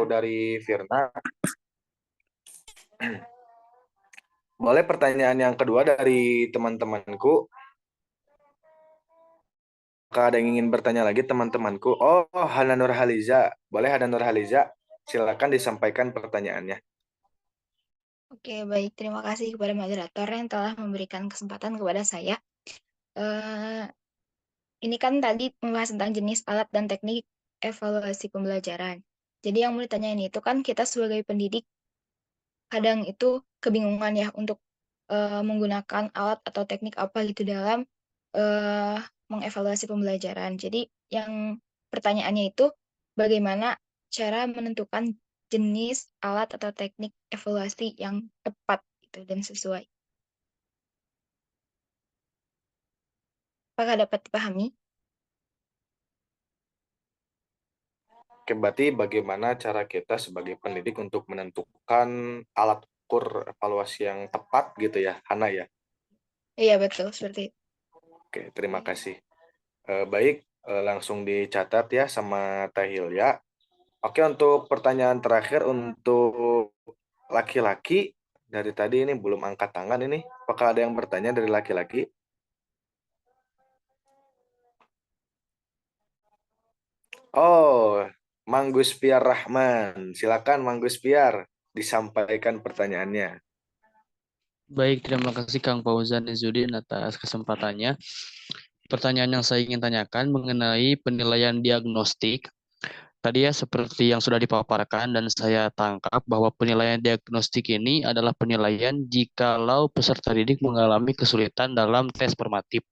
dari Firna. Boleh pertanyaan yang kedua dari teman-temanku. Apakah ada yang ingin bertanya lagi teman-temanku? Oh, Hana Nurhaliza. Boleh Hana Nurhaliza? Silakan disampaikan pertanyaannya. Oke, baik. Terima kasih kepada moderator yang telah memberikan kesempatan kepada saya. Eh, ini kan tadi membahas tentang jenis alat dan teknik evaluasi pembelajaran. Jadi yang mau ditanyain itu kan kita sebagai pendidik kadang itu kebingungan ya untuk menggunakan alat atau teknik apa gitu dalam eh, mengevaluasi pembelajaran. Jadi yang pertanyaannya itu bagaimana cara menentukan jenis alat atau teknik evaluasi yang tepat gitu dan sesuai. Apakah dapat dipahami? Oke, berarti bagaimana cara kita sebagai pendidik untuk menentukan alat ukur evaluasi yang tepat gitu ya, Hana ya? Iya, betul seperti itu. Oke, terima kasih. Baik, langsung dicatat ya sama Teh Hilya. Oke, untuk pertanyaan terakhir untuk laki-laki, dari tadi ini belum angkat tangan ini. Apakah ada yang bertanya dari laki-laki? Oh, Manggus Piar Rahman. Silakan Manggus Piar, disampaikan pertanyaannya. Baik, terima kasih Kang Fauzan Izzuddin atas kesempatannya. Pertanyaan yang saya ingin tanyakan mengenai penilaian diagnostik. Tadi ya seperti yang sudah dipaparkan dan saya tangkap bahwa penilaian diagnostik ini adalah penilaian jikalau peserta didik mengalami kesulitan dalam tes formatif.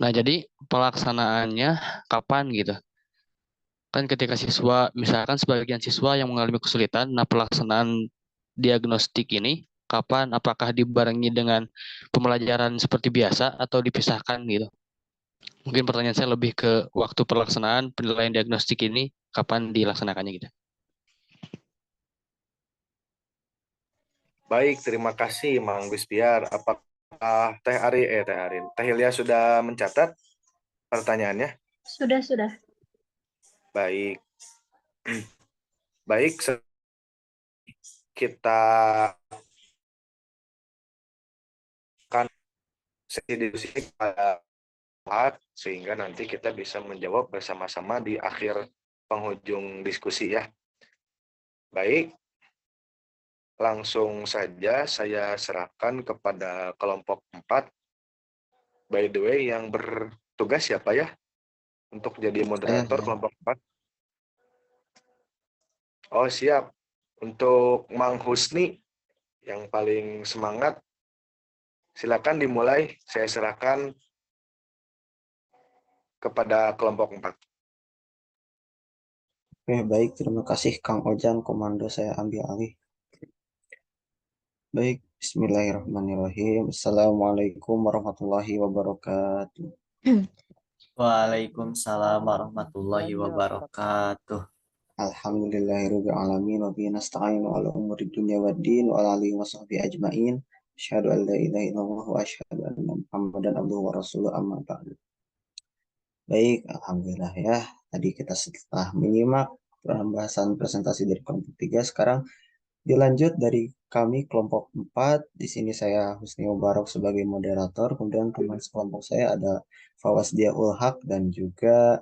Nah, jadi pelaksanaannya kapan gitu? Kan ketika siswa, misalkan sebagian siswa yang mengalami kesulitan, nah pelaksanaan diagnostik ini kapan? Apakah dibarengi dengan pembelajaran seperti biasa atau dipisahkan gitu? Mungkin pertanyaan saya lebih ke waktu pelaksanaan penilaian diagnostik ini kapan dilaksanakannya gitu. Baik, terima kasih Manggus Piar. Apakah Teh Hilya sudah mencatat pertanyaannya? Sudah. Baik, baik. Kita akan sesi diskusi pada sehingga nanti kita bisa menjawab bersama-sama di akhir penghujung diskusi ya. Baik, langsung saja saya serahkan kepada kelompok 4. By the way, yang bertugas siapa ya untuk jadi moderator Saya. kelompok 4? Oh, siap. Untuk Mang Husni yang paling semangat, silakan dimulai. Saya serahkan kepada kelompok 4. Oke, baik. Terima kasih Kang Ojan. Komando saya ambil alih. Baik, Bismillahirrahmanirrahim. Assalamualaikum warahmatullahi wabarakatuh. Waalaikumsalam warahmatullahi wabarakatuh. Alhamdulillahirabbil alamin wa bihi nasta'inu ala umuri dunya waddin wa ala alihi washabbihi ajmain. Asyhadu an la ilaha illallah wa asyhadu anna Muhammadan abduhu wa rasuluh amma ba'du. Baik, alhamdulillah ya. Tadi kita setelah menyimak pembahasan presentasi dari kelompok 3, sekarang dilanjut dari kami kelompok 4. Di sini saya Husni Mubarak sebagai moderator. Kemudian teman sekelompok saya ada Fawazdia Ulhaq dan juga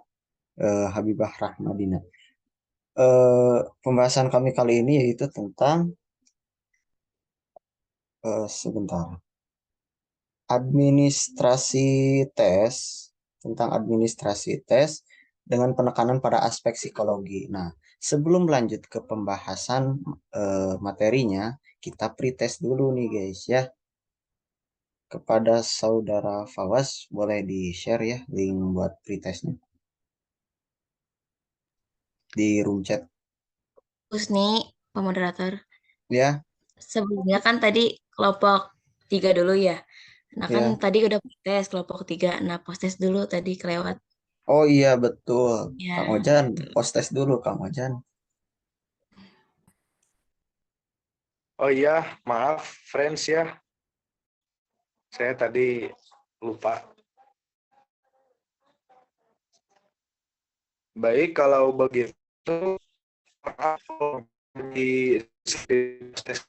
Habibah Rahmadina. Pembahasan kami kali ini yaitu tentang sebentar administrasi tes, tentang administrasi tes dengan penekanan pada aspek psikologi. Nah, sebelum lanjut ke pembahasan materinya, kita pretest dulu nih guys ya. Kepada saudara Fawaz, boleh di-share ya link buat pretestnya di room chat Husni, pemoderator. ya. Sebelumnya kan tadi kelompok 3 dulu ya. Nah kan Ya. tadi udah tes kelompok 3. Nah post-tes dulu tadi kelewat. Oh iya betul. Ya, Kang Ojan, gitu. post test dulu Kang Ojan. Oh iya, maaf friends ya. Saya tadi lupa. Baik, kalau begitu maaf di tes.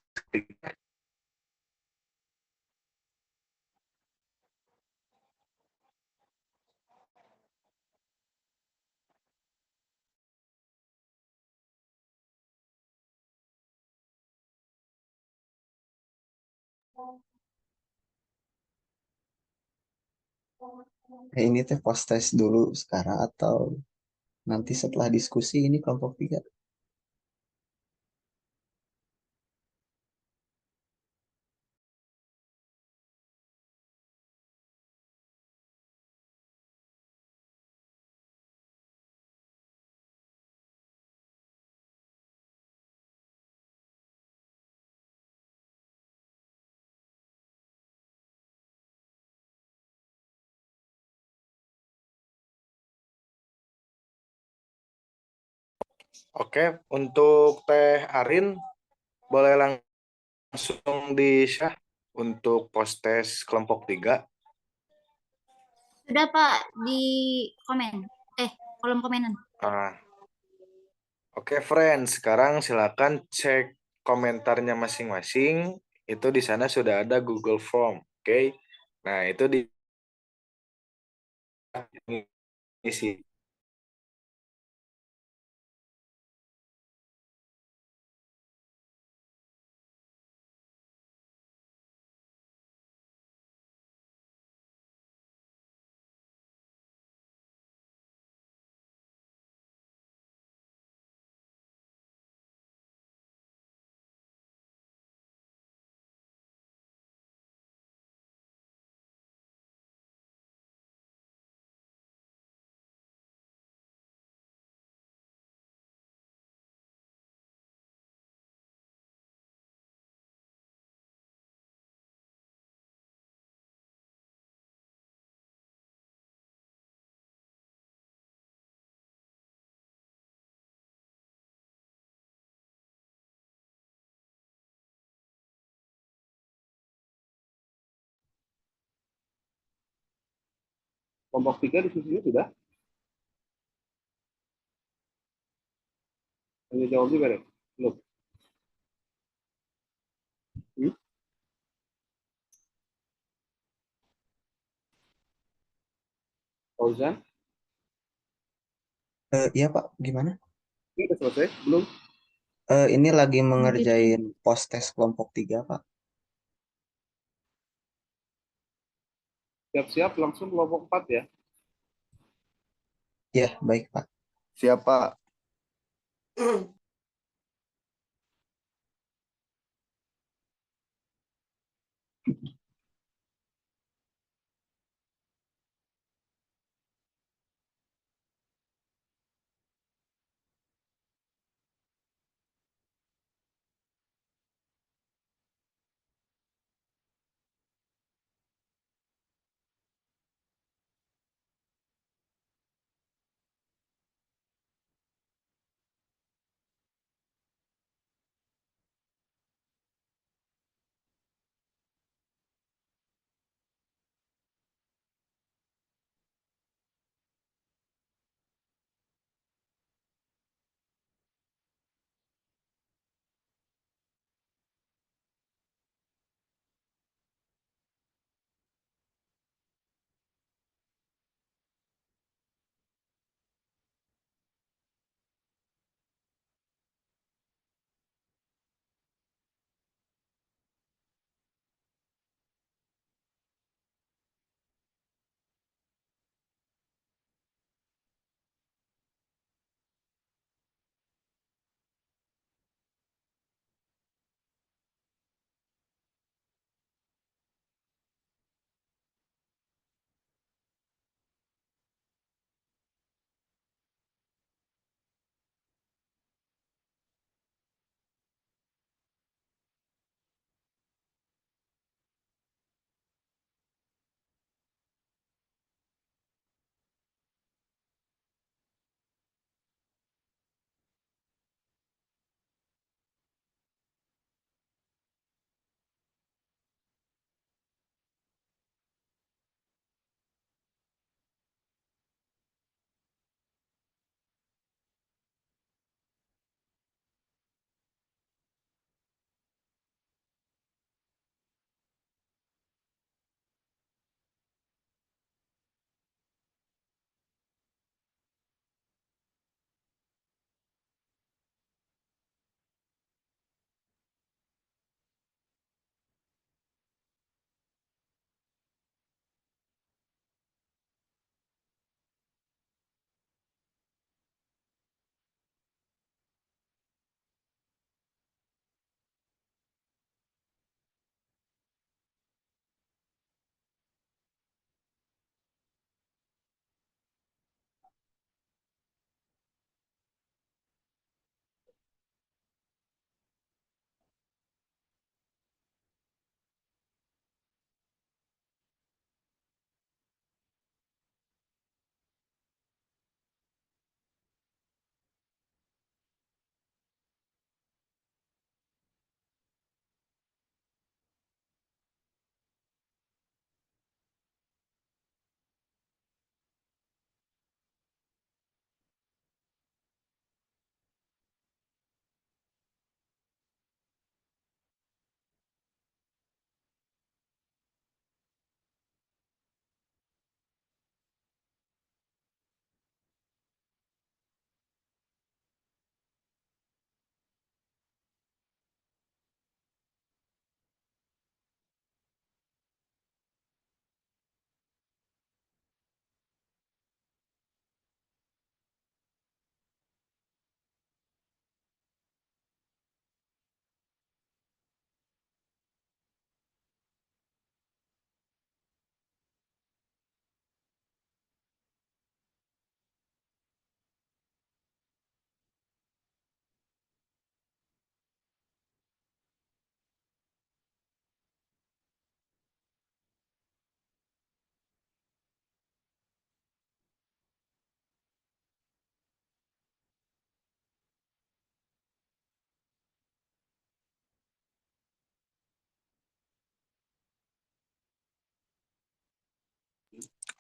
Ini teh post test dulu sekarang atau nanti setelah diskusi ini kelompok 3? Oke, untuk Teh Arin boleh langsung di-share untuk post test kelompok 3. Sudah Pak, di komen. Kolom komenan. Oke, friends, sekarang silakan cek komentarnya masing-masing. Itu di sana sudah ada Google Form, oke? Nah, itu diisi. Kelompok 3 diskusinya sudah? Hanya jawab juga deh. Belum. Fauzan? Iya Pak, gimana? Ini udah selesai? Belum? Ini lagi mengerjain post test kelompok 3 Pak. Siap-siap langsung kelompok 4 ya? Ya, baik Pak. Siap, Pak.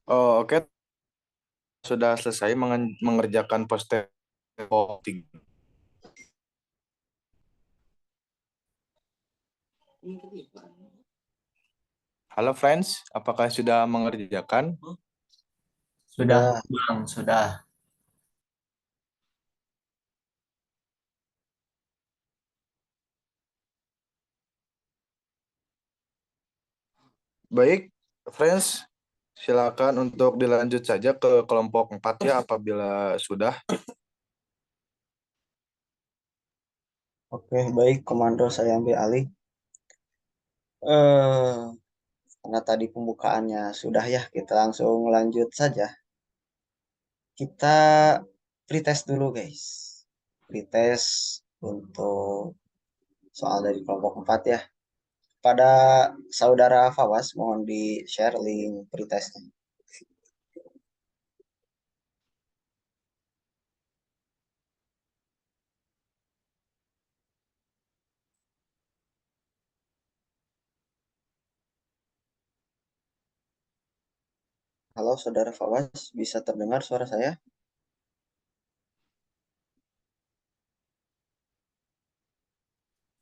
Oh, oke. Sudah selesai mengerjakan poster 3. Halo friends, apakah sudah mengerjakan? Sudah, Sudah. Bang, sudah. Baik, friends, silakan untuk dilanjut saja ke kelompok 4 ya apabila sudah. Oke, baik, Komando, saya ambil alih. Eh, karena tadi pembukaannya sudah ya, kita langsung lanjut saja. Kita pretest dulu, guys. Pretest untuk soal dari kelompok 4 ya. Pada saudara Fawas, mohon di-share link pretestnya. Halo, saudara Fawas, bisa terdengar suara saya?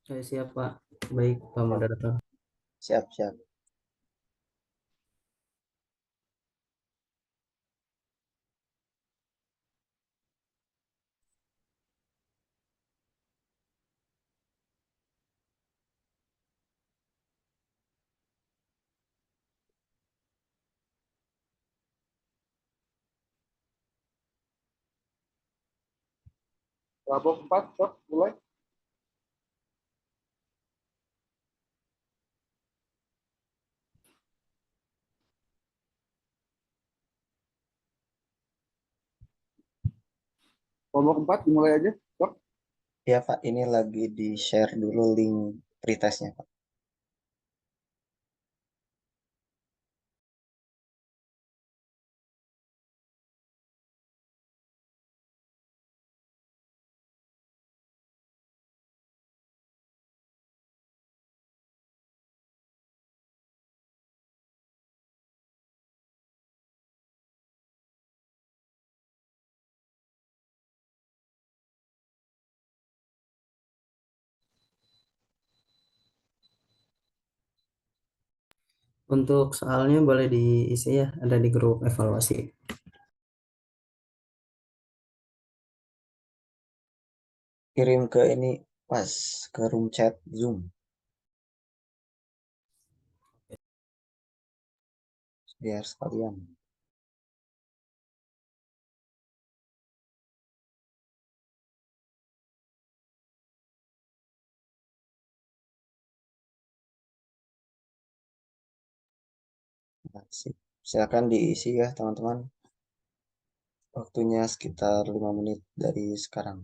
Saya siap, Pak. Baik, Pak Moderator. Siap, siap. Kelompok 4, stop, mulai. Kelompok 4 dimulai aja, stop. Ya, Pak, ini lagi di-share dulu link pretestnya, Pak. Untuk soalnya boleh diisi ya, ada di grup evaluasi. Kirim ke ini, pas, ke room chat Zoom. Biar sekalian. Nah, silakan diisi ya, teman-teman. Waktunya sekitar 5 menit dari sekarang.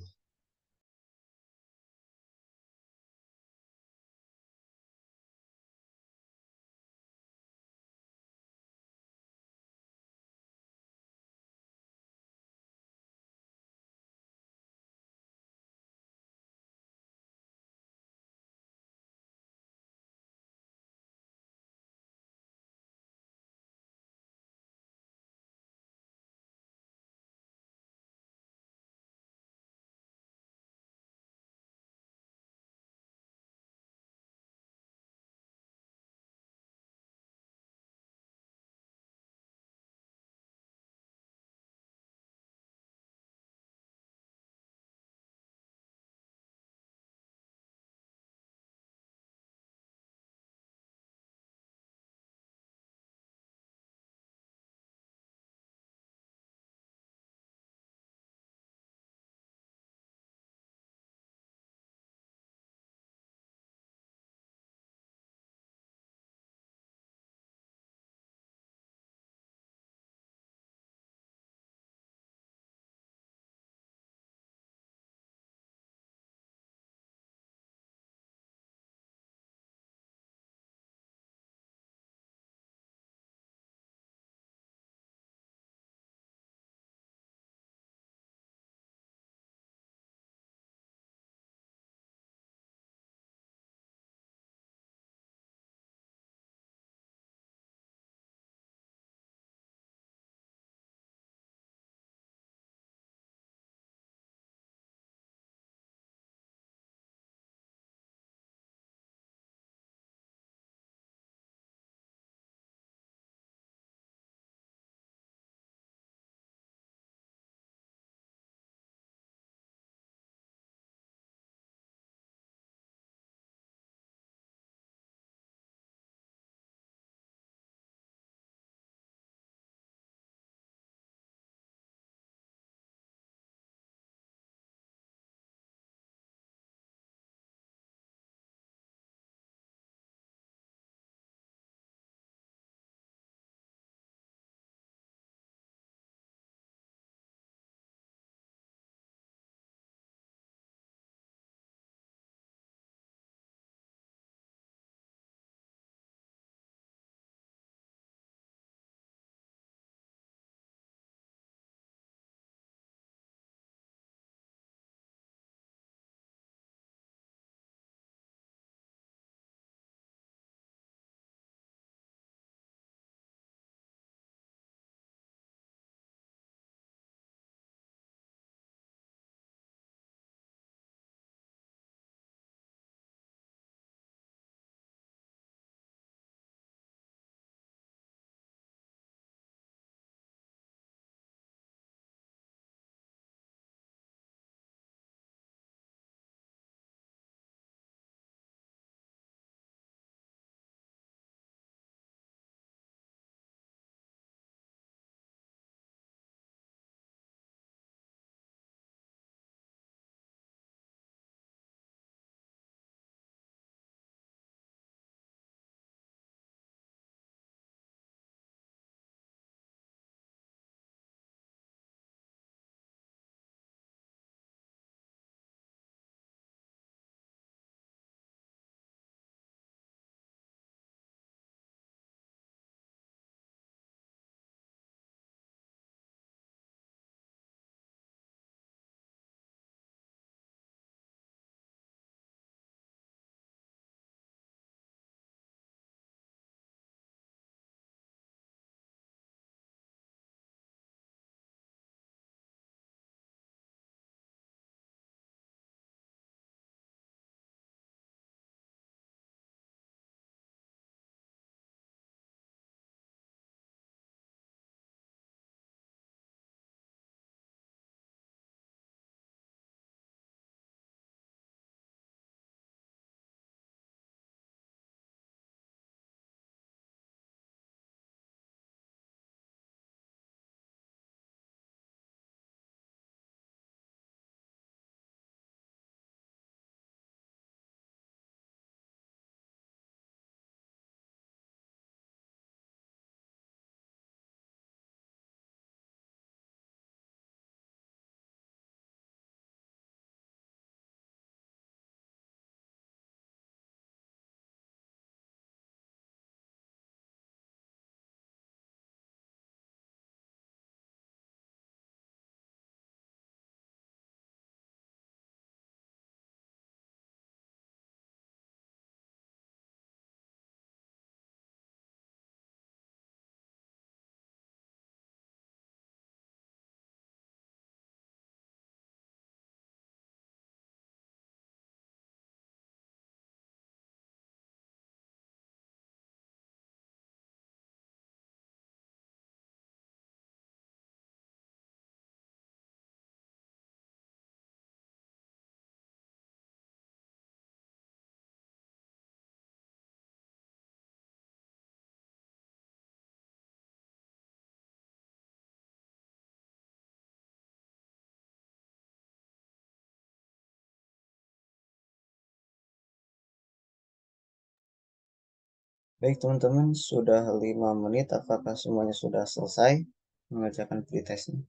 Baik teman-teman, sudah 5 menit. Apakah semuanya sudah selesai mengerjakan pretestnya?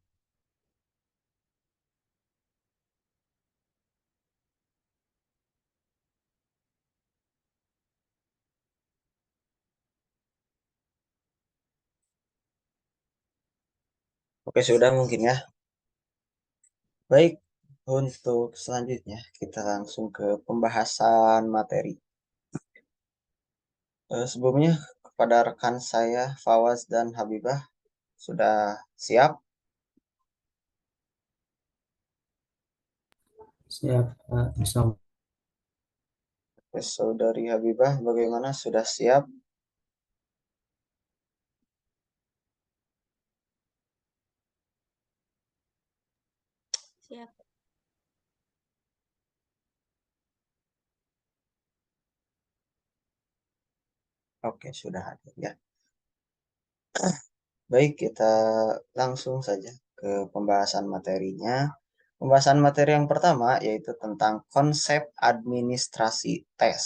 Oke, sudah mungkin ya. Baik, untuk selanjutnya kita langsung ke pembahasan materi. Sebelumnya kepada rekan saya Fawaz dan Habibah, sudah siap? Siap, Pak. Saudari Habibah, bagaimana? Sudah siap? Siap. Oke, sudah hadir ya. Baik, kita langsung saja ke pembahasan materinya. Pembahasan materi yang pertama yaitu tentang konsep administrasi tes.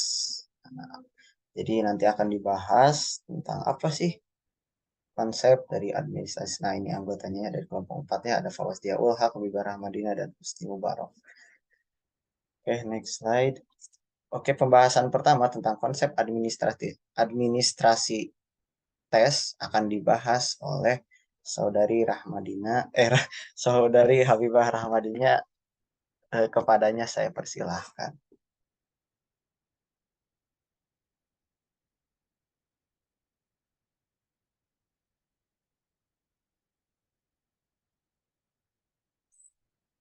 Nah, jadi nanti akan dibahas tentang apa sih konsep dari administrasi. Nah, ini anggotanya dari kelompok 4 ya, ada Fawaz Diaul, Haq, Habibah Rahmadina, dan Husni Mubarak. Oke, next slide. Oke, pembahasan pertama tentang konsep administrasi tes akan dibahas oleh Saudari Rahmadina, Saudari Habibah Rahmadina. Kepadanya saya persilahkan.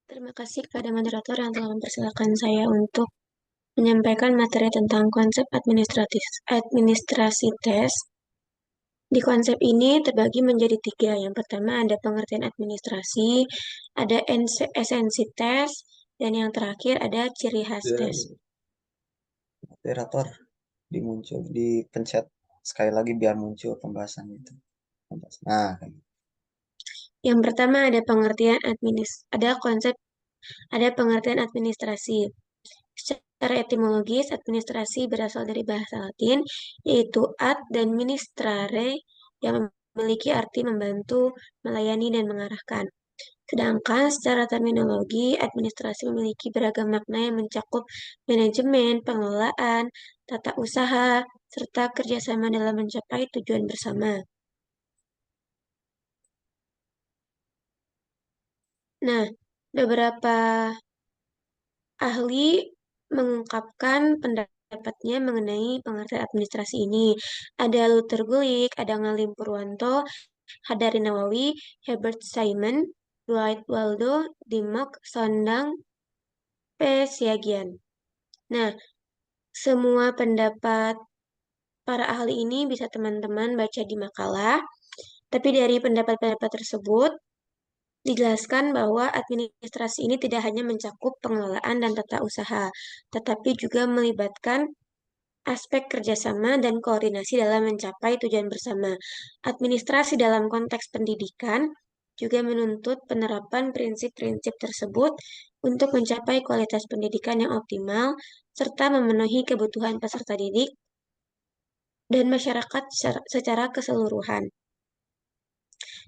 Terima kasih kepada moderator yang telah mempersilahkan saya untuk menyampaikan materi tentang konsep administrasi tes. Di konsep ini terbagi menjadi 3. Yang pertama ada pengertian administrasi, ada esensi tes, dan yang terakhir ada ciri khas tes. Moderator dipencet sekali lagi biar muncul pembahasan itu. Nah, Yang pertama ada pengertian administrasi. Secara etimologis, administrasi berasal dari bahasa Latin, yaitu ad dan ministrare, yang memiliki arti membantu, melayani, dan mengarahkan. Sedangkan secara terminologi, administrasi memiliki beragam makna yang mencakup manajemen, pengelolaan, tata usaha, serta kerjasama dalam mencapai tujuan bersama. Nah, beberapa ahli mengungkapkan pendapatnya mengenai pengertian administrasi ini. Ada Luther Gulick, ada Ngalim Purwanto, Hadari Nawawi, Herbert Simon, Dwight Waldo, Dimok, Sondang, P. Siagian. Nah, semua pendapat para ahli ini bisa teman-teman baca di makalah. Tapi dari pendapat-pendapat tersebut, dijelaskan bahwa administrasi ini tidak hanya mencakup pengelolaan dan tata usaha, tetapi juga melibatkan aspek kerjasama dan koordinasi dalam mencapai tujuan bersama. Administrasi dalam konteks pendidikan juga menuntut penerapan prinsip-prinsip tersebut untuk mencapai kualitas pendidikan yang optimal, serta memenuhi kebutuhan peserta didik dan masyarakat secara keseluruhan.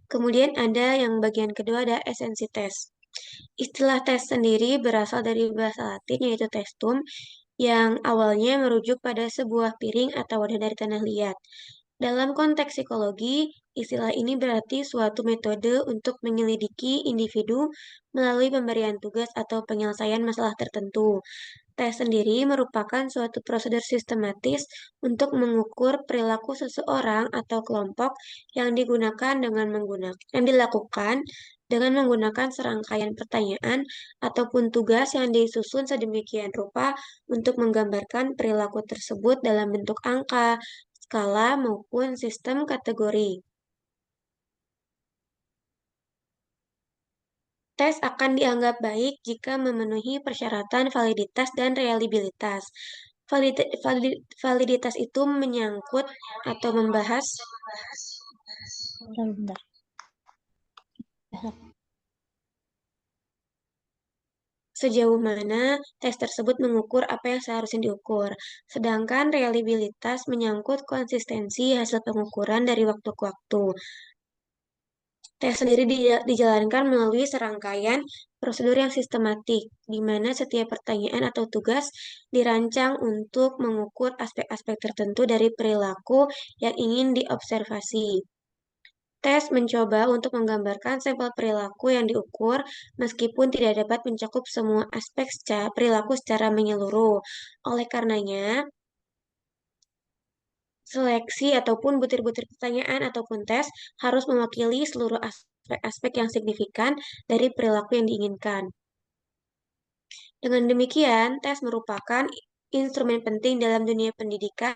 Kemudian ada yang bagian kedua, ada esensi tes. Istilah tes sendiri berasal dari bahasa Latin yaitu testum, yang awalnya merujuk pada sebuah piring atau wadah dari tanah liat. Dalam konteks psikologi, istilah ini berarti suatu metode untuk menyelidiki individu melalui pemberian tugas atau penyelesaian masalah tertentu. Tes sendiri merupakan suatu prosedur sistematis untuk mengukur perilaku seseorang atau kelompok yang dilakukan dengan menggunakan serangkaian pertanyaan ataupun tugas yang disusun sedemikian rupa untuk menggambarkan perilaku tersebut dalam bentuk angka, skala, maupun sistem kategori. Tes akan dianggap baik jika memenuhi persyaratan validitas dan reliabilitas. Validitas itu menyangkut atau membahas Bentar. sejauh mana tes tersebut mengukur apa yang seharusnya diukur. Sedangkan reliabilitas menyangkut konsistensi hasil pengukuran dari waktu ke waktu. Tes sendiri dijalankan melalui serangkaian prosedur yang sistematik, di mana setiap pertanyaan atau tugas dirancang untuk mengukur aspek-aspek tertentu dari perilaku yang ingin diobservasi. Tes mencoba untuk menggambarkan sampel perilaku yang diukur, meskipun tidak dapat mencakup semua aspek perilaku secara menyeluruh. Oleh karenanya, seleksi ataupun butir-butir pertanyaan ataupun tes harus mewakili seluruh aspek-aspek yang signifikan dari perilaku yang diinginkan. Dengan demikian, tes merupakan instrumen penting dalam dunia pendidikan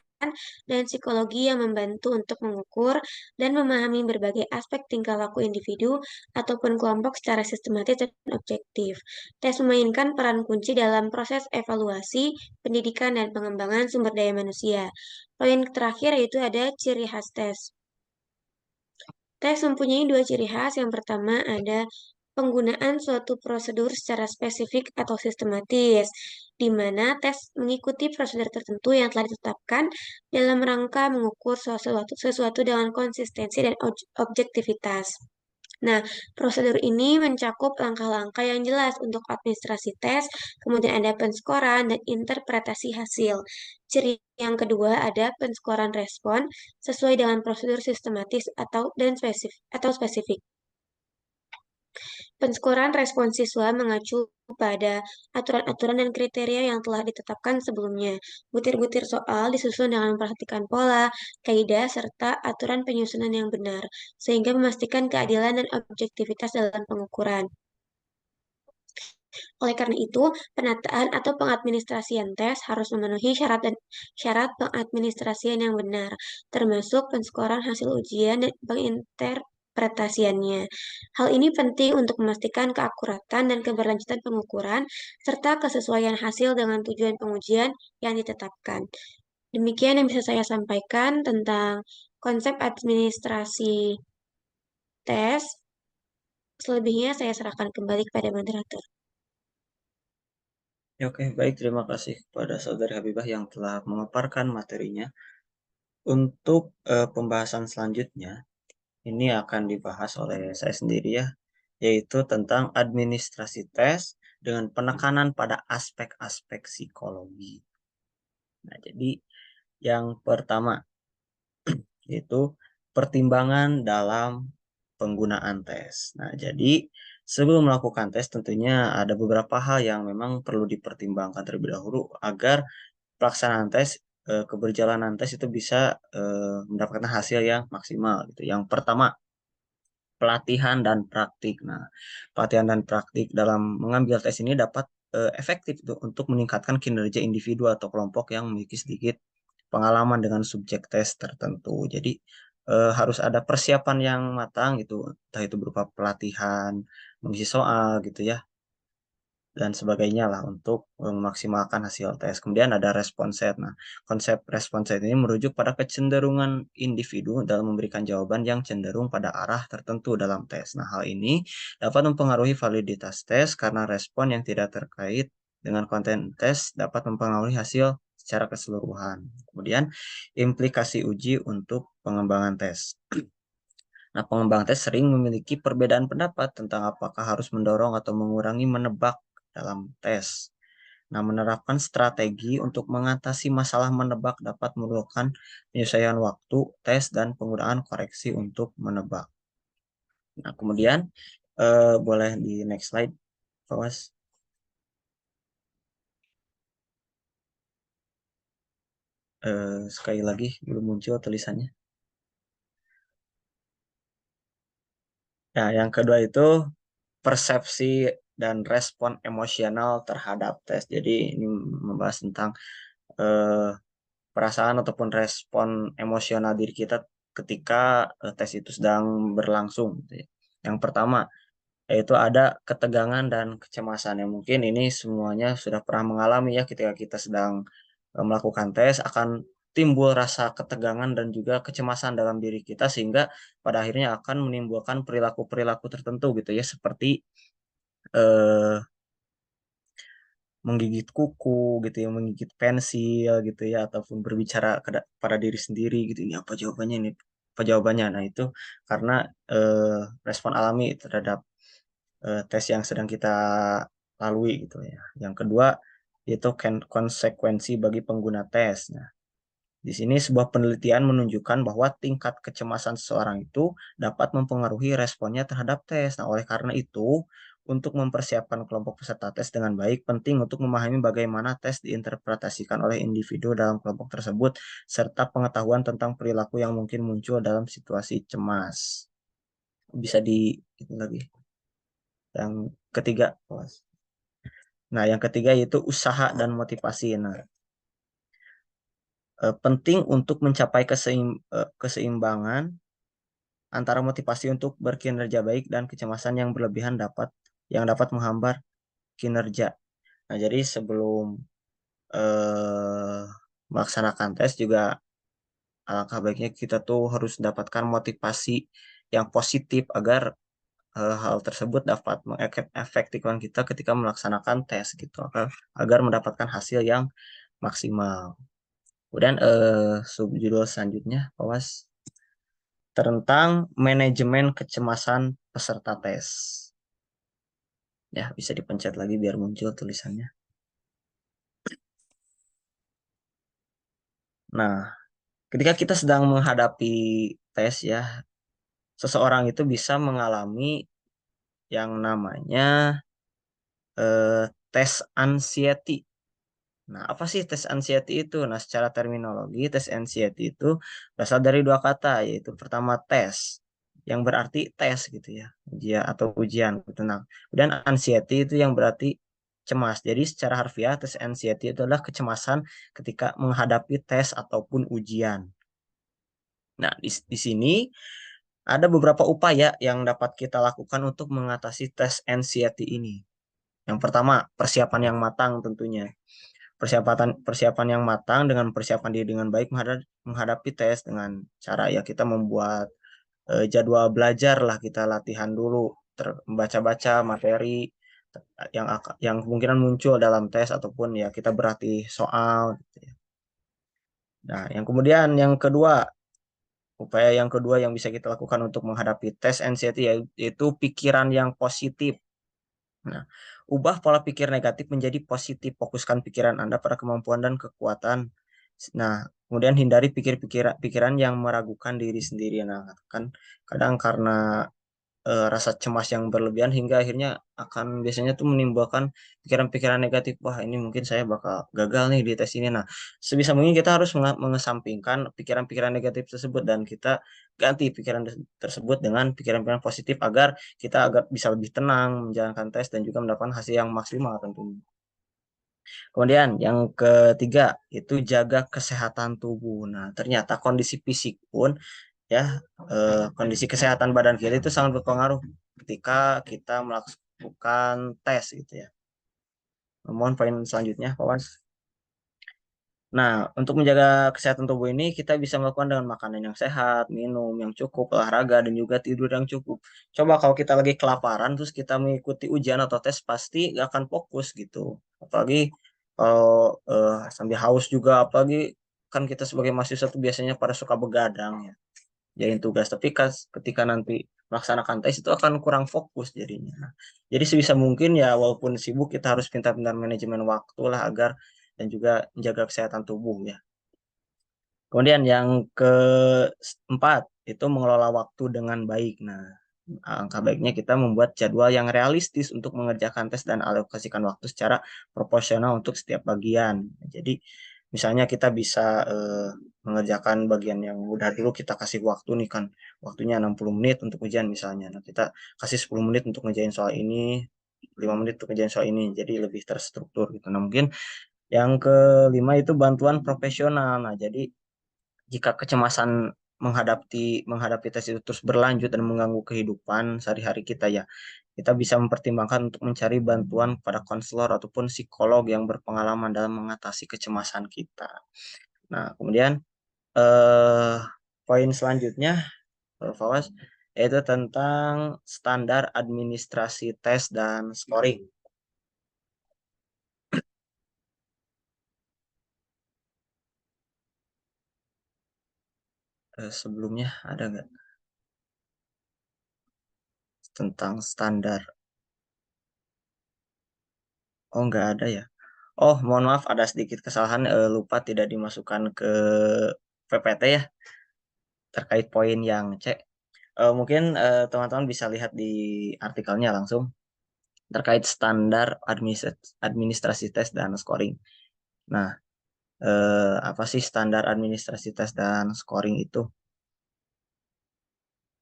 dan psikologi yang membantu untuk mengukur dan memahami berbagai aspek tingkah laku individu ataupun kelompok secara sistematis dan objektif. Tes memainkan peran kunci dalam proses evaluasi, pendidikan, dan pengembangan sumber daya manusia. Poin terakhir yaitu ada ciri khas tes. Tes mempunyai dua ciri khas. Yang pertama ada penggunaan suatu prosedur secara spesifik atau sistematis, di mana tes mengikuti prosedur tertentu yang telah ditetapkan dalam rangka mengukur sesuatu dengan konsistensi dan objektivitas. Nah, prosedur ini mencakup langkah-langkah yang jelas untuk administrasi tes, kemudian ada penskoran dan interpretasi hasil. Ciri yang kedua ada penskoran respon sesuai dengan prosedur sistematis atau spesifik. Penskoran respon siswa mengacu pada aturan-aturan dan kriteria yang telah ditetapkan sebelumnya. Butir-butir soal disusun dengan memperhatikan pola, kaidah, serta aturan penyusunan yang benar, sehingga memastikan keadilan dan objektivitas dalam pengukuran. Oleh karena itu, penataan atau pengadministrasian tes harus memenuhi syarat pengadministrasian yang benar, termasuk penskoran hasil ujian dan penginterpretasiannya. Hal ini penting untuk memastikan keakuratan dan keberlanjutan pengukuran, serta kesesuaian hasil dengan tujuan pengujian yang ditetapkan. Demikian yang bisa saya sampaikan tentang konsep administrasi tes. Selebihnya saya serahkan kembali kepada moderator. Ya, oke, baik. Terima kasih kepada Saudari Habibah yang telah memaparkan materinya. Untuk pembahasan selanjutnya, ini akan dibahas oleh saya sendiri ya, yaitu tentang administrasi tes dengan penekanan pada aspek-aspek psikologi. Nah, jadi yang pertama yaitu pertimbangan dalam penggunaan tes. Nah, jadi sebelum melakukan tes tentunya ada beberapa hal yang memang perlu dipertimbangkan terlebih dahulu agar pelaksanaan tes, keberjalanan tes itu bisa mendapatkan hasil yang maksimal gitu. Yang pertama, pelatihan dan praktik. Nah, pelatihan dan praktik dalam mengambil tes ini dapat efektif untuk meningkatkan kinerja individu atau kelompok yang memiliki sedikit pengalaman dengan subjek tes tertentu. Jadi harus ada persiapan yang matang gitu, entah itu berupa pelatihan, mengisi soal gitu ya, dan sebagainya lah untuk memaksimalkan hasil tes. Kemudian ada respon set. Nah, konsep respon set ini merujuk pada kecenderungan individu dalam memberikan jawaban yang cenderung pada arah tertentu dalam tes. Nah, hal ini dapat mempengaruhi validitas tes karena respon yang tidak terkait dengan konten tes dapat mempengaruhi hasil secara keseluruhan. Kemudian, implikasi uji untuk pengembangan tes. Nah, pengembang tes sering memiliki perbedaan pendapat tentang apakah harus mendorong atau mengurangi menebak dalam tes. Nah, menerapkan strategi untuk mengatasi masalah menebak dapat memerlukan penyesuaian waktu, tes, dan penggunaan koreksi untuk menebak. Nah, kemudian boleh di next slide, Fawas. Sekali lagi, belum muncul tulisannya. Nah, yang kedua itu persepsi dan respon emosional terhadap tes. Jadi ini membahas tentang perasaan ataupun respon emosional diri kita ketika tes itu sedang berlangsung. Gitu ya. Yang pertama yaitu ada ketegangan dan kecemasan. Yang mungkin ini semuanya sudah pernah mengalami ya ketika kita sedang melakukan tes akan timbul rasa ketegangan dan juga kecemasan dalam diri kita sehingga pada akhirnya akan menimbulkan perilaku-perilaku tertentu gitu ya seperti menggigit kuku gitu ya, menggigit pensil gitu ya, ataupun berbicara pada diri sendiri gitu. Ini apa jawabannya ini? Apa jawabannya? Nah, itu karena respon alami terhadap tes yang sedang kita lalui gitu ya. Yang kedua itu konsekuensi bagi pengguna tes. Nah, di sini sebuah penelitian menunjukkan bahwa tingkat kecemasan seseorang itu dapat mempengaruhi responnya terhadap tes. Nah, oleh karena itu, untuk mempersiapkan kelompok peserta tes dengan baik, penting untuk memahami bagaimana tes diinterpretasikan oleh individu dalam kelompok tersebut, serta pengetahuan tentang perilaku yang mungkin muncul dalam situasi cemas. Bisa itu lagi. Yang ketiga, Mas. Nah, yang ketiga yaitu usaha dan motivasi. Nah, penting untuk mencapai keseimbangan antara motivasi untuk berkinerja baik dan kecemasan yang berlebihan yang dapat menghambat kinerja. Nah, jadi sebelum eh, melaksanakan tes juga alangkah baiknya kita tuh harus mendapatkan motivasi yang positif agar hal tersebut dapat mengefektifkan kita ketika melaksanakan tes gitu agar mendapatkan hasil yang maksimal. Kemudian subjudul selanjutnya, Mas, tentang manajemen kecemasan peserta tes. Ya, bisa dipencet lagi biar muncul tulisannya. Nah, ketika kita sedang menghadapi tes ya, seseorang itu bisa mengalami yang namanya tes anxiety. Nah, apa sih tes anxiety itu? Nah, secara terminologi, tes anxiety itu berasal dari dua kata, yaitu pertama tes, yang berarti tes gitu ya, ujian atau ujian. Gitu. Nah, kemudian anxiety itu yang berarti cemas. Jadi secara harfiah, tes anxiety itu adalah kecemasan ketika menghadapi tes ataupun ujian. Nah, di sini ada beberapa upaya yang dapat kita lakukan untuk mengatasi tes anxiety ini. Yang pertama, persiapan yang matang tentunya. Persiapan yang matang dengan persiapan diri dengan baik menghadapi tes dengan cara ya kita membuat jadwal belajar lah, kita latihan dulu membaca-baca materi yang kemungkinan muncul dalam tes ataupun ya kita berlatih soal gitu ya. Nah, yang kedua, upaya yang kedua yang bisa kita lakukan untuk menghadapi tes anxiety yaitu pikiran yang positif. Nah, ubah pola pikir negatif menjadi positif. Fokuskan pikiran Anda pada kemampuan dan kekuatan. Nah, kemudian hindari pikiran yang meragukan diri sendiri. Nah, kan kadang karena rasa cemas yang berlebihan hingga akhirnya akan biasanya tuh menimbulkan pikiran-pikiran negatif. Wah, ini mungkin saya bakal gagal nih di tes ini. Nah, sebisa mungkin kita harus mengesampingkan pikiran-pikiran negatif tersebut dan kita ganti pikiran tersebut dengan pikiran-pikiran positif agar kita bisa lebih tenang menjalankan tes dan juga mendapatkan hasil yang maksimal tentunya. Kemudian yang ketiga itu jaga kesehatan tubuh. Nah, ternyata kondisi fisik pun ya kondisi kesehatan badan kita itu sangat berpengaruh ketika kita melakukan tes gitu ya. Mohon poin selanjutnya, Pak Mas. Nah, untuk menjaga kesehatan tubuh ini kita bisa melakukan dengan makanan yang sehat, minum yang cukup, olahraga dan juga tidur yang cukup. Coba kalau kita lagi kelaparan terus kita mengikuti ujian atau tes pasti gak akan fokus gitu. Apalagi kalau sambil haus juga, apalagi kan kita sebagai mahasiswa tuh biasanya pada suka begadang ya. Jadiin tugas tapi ketika nanti melaksanakan tes itu akan kurang fokus jadinya. Nah, jadi sebisa mungkin ya walaupun sibuk kita harus pintar-pintar manajemen waktu lah agar dan juga menjaga kesehatan tubuh ya. Kemudian yang keempat itu mengelola waktu dengan baik. Nah, angka baiknya kita membuat jadwal yang realistis untuk mengerjakan tes dan alokasikan waktu secara proporsional untuk setiap bagian. Jadi misalnya kita bisa mengerjakan bagian yang mudah dulu, kita kasih waktu nih kan, waktunya 60 menit untuk ujian misalnya. Nah, kita kasih 10 menit untuk ngerjain soal ini, 5 menit untuk ngerjain soal ini, jadi lebih terstruktur gitu. Nah, mungkin yang kelima itu bantuan profesional. Nah, jadi jika kecemasan menghadapi tes itu terus berlanjut dan mengganggu kehidupan sehari-hari kita ya, kita bisa mempertimbangkan untuk mencari bantuan pada konselor ataupun psikolog yang berpengalaman dalam mengatasi kecemasan kita. Nah, kemudian eh, poin selanjutnya, Fawaz, yaitu tentang standar administrasi tes dan scoring. sebelumnya ada nggak tentang standar? Oh, nggak ada ya. Oh, mohon maaf ada sedikit kesalahan, lupa tidak dimasukkan ke PPT ya terkait poin yang C. Mungkin teman-teman bisa lihat di artikelnya langsung terkait standar administrasi tes dan scoring. Nah, apa sih standar administrasi tes dan scoring itu?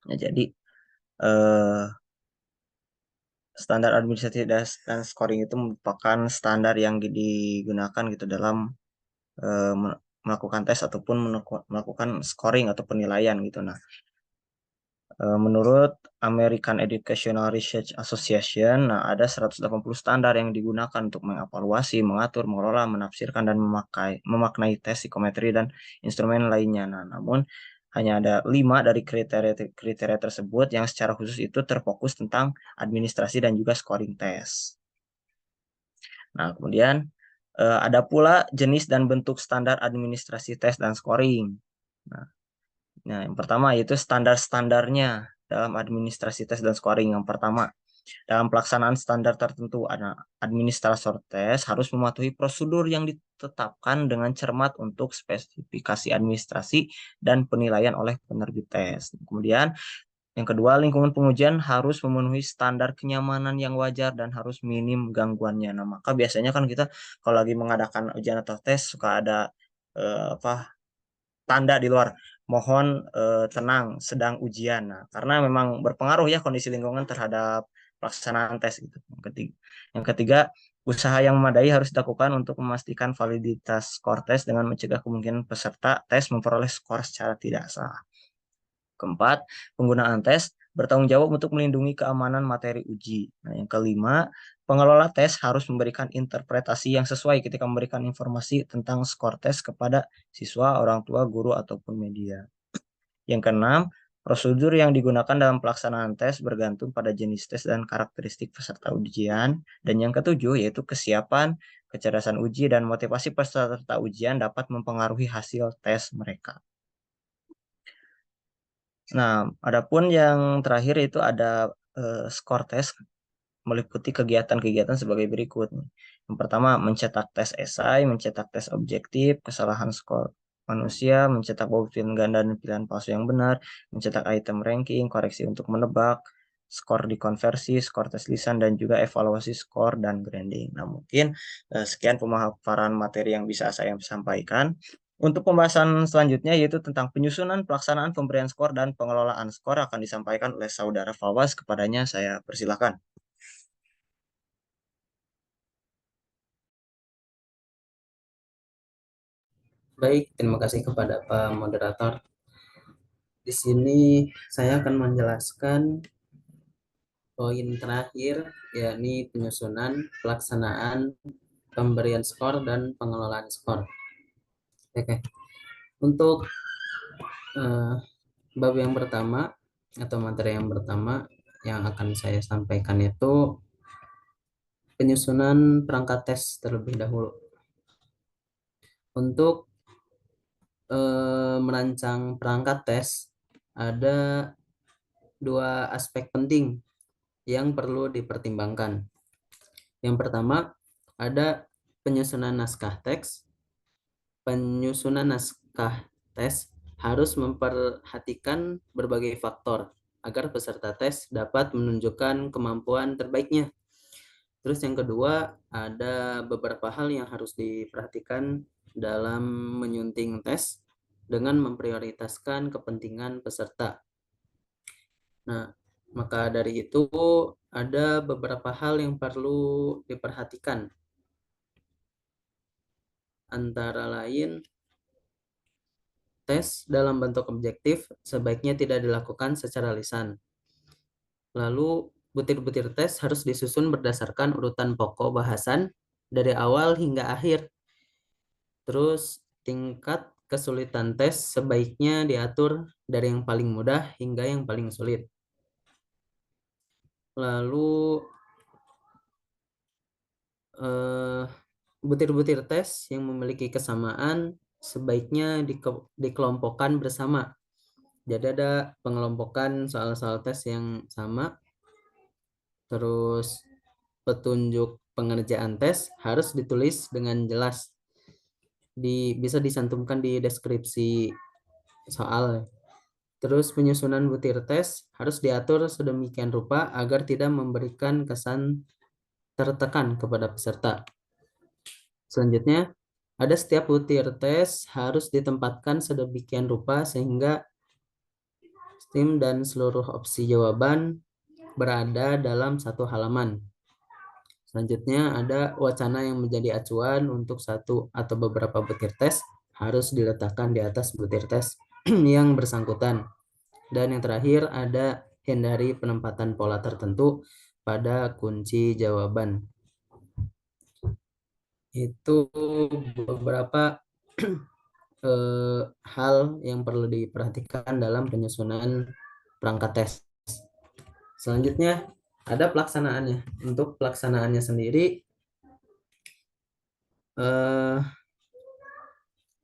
Ya, jadi eh, standar administrasi dan scoring itu merupakan standar yang digunakan gitu dalam melakukan tes ataupun melakukan scoring atau penilaian gitu. Nah, menurut American Educational Research Association, nah ada 180 standar yang digunakan untuk mengevaluasi, mengatur, mengelola, menafsirkan, dan memaknai tes psikometri dan instrumen lainnya. Nah, namun hanya ada 5 dari kriteria tersebut yang secara khusus itu terfokus tentang administrasi dan juga scoring tes. Nah, kemudian ada pula jenis dan bentuk standar administrasi tes dan scoring. Nah, yang pertama yaitu standar-standarnya dalam administrasi tes dan scoring. Yang pertama, dalam pelaksanaan standar tertentu, administrator tes harus mematuhi prosedur yang ditetapkan dengan cermat untuk spesifikasi administrasi dan penilaian oleh penerbit tes. Kemudian, yang kedua, lingkungan pengujian harus memenuhi standar kenyamanan yang wajar dan harus minim gangguannya. Nah, maka biasanya kan kita kalau lagi mengadakan ujian atau tes suka ada tanda di luar mohon tenang sedang ujian. Nah, karena memang berpengaruh ya kondisi lingkungan terhadap pelaksanaan tes gitu. Yang ketiga, usaha yang memadai harus dilakukan untuk memastikan validitas skor tes dengan mencegah kemungkinan peserta tes memperoleh skor secara tidak sah. Keempat, penggunaan tes bertanggung jawab untuk melindungi keamanan materi uji. Nah, yang kelima, pengelola tes harus memberikan interpretasi yang sesuai ketika memberikan informasi tentang skor tes kepada siswa, orang tua, guru, ataupun media. Yang keenam, prosedur yang digunakan dalam pelaksanaan tes bergantung pada jenis tes dan karakteristik peserta ujian. Dan yang ketujuh, yaitu kesiapan, kecerdasan uji, dan motivasi peserta ujian dapat mempengaruhi hasil tes mereka. Nah, adapun yang terakhir itu ada skor tes meliputi kegiatan-kegiatan sebagai berikut. Yang pertama, mencetak tes esai, mencetak tes objektif, kesalahan skor manusia, mencetak buktian ganda dan pilihan palsu yang benar, mencetak item ranking, koreksi untuk menebak, skor dikonversi, skor tes lisan, dan juga evaluasi skor dan branding. Nah, mungkin sekian pemaparan materi yang bisa saya sampaikan. Untuk pembahasan selanjutnya yaitu tentang penyusunan pelaksanaan pemberian skor dan pengelolaan skor akan disampaikan oleh saudara Fawaz. Kepadanya saya persilakan. Baik, terima kasih kepada Pak Moderator. Di sini saya akan menjelaskan poin terakhir, yakni penyusunan, pelaksanaan, pemberian skor, dan pengelolaan skor. Oke, untuk bab yang pertama atau materi yang pertama yang akan saya sampaikan itu penyusunan perangkat tes terlebih dahulu. Untuk merancang perangkat tes ada dua aspek penting yang perlu dipertimbangkan. Yang pertama ada penyusunan naskah teks. Penyusunan naskah tes harus memperhatikan berbagai faktor agar peserta tes dapat menunjukkan kemampuan terbaiknya. Terus yang kedua, ada beberapa hal yang harus diperhatikan dalam menyunting tes dengan memprioritaskan kepentingan peserta. Nah, maka dari itu ada beberapa hal yang perlu diperhatikan. Antara lain, tes dalam bentuk objektif sebaiknya tidak dilakukan secara lisan. Lalu, butir-butir tes harus disusun berdasarkan urutan pokok bahasan dari awal hingga akhir. Terus, tingkat kesulitan tes sebaiknya diatur dari yang paling mudah hingga yang paling sulit. Lalu, butir-butir tes yang memiliki kesamaan sebaiknya dikelompokkan bersama Jadi ada pengelompokan soal-soal tes yang sama, terus petunjuk pengerjaan tes harus ditulis dengan jelas, bisa disantumkan di deskripsi soal. Terus penyusunan butir tes harus diatur sedemikian rupa agar tidak memberikan kesan tertekan kepada peserta. Selanjutnya, ada setiap butir tes harus ditempatkan sedemikian rupa sehingga STEM dan seluruh opsi jawaban berada dalam satu halaman. Selanjutnya, ada wacana yang menjadi acuan untuk satu atau beberapa butir tes harus diletakkan di atas butir tes yang bersangkutan. Dan yang terakhir, ada hindari penempatan pola tertentu pada kunci jawaban. Itu beberapa hal yang perlu diperhatikan dalam penyusunan perangkat tes. Selanjutnya ada pelaksanaannya. Untuk pelaksanaannya sendiri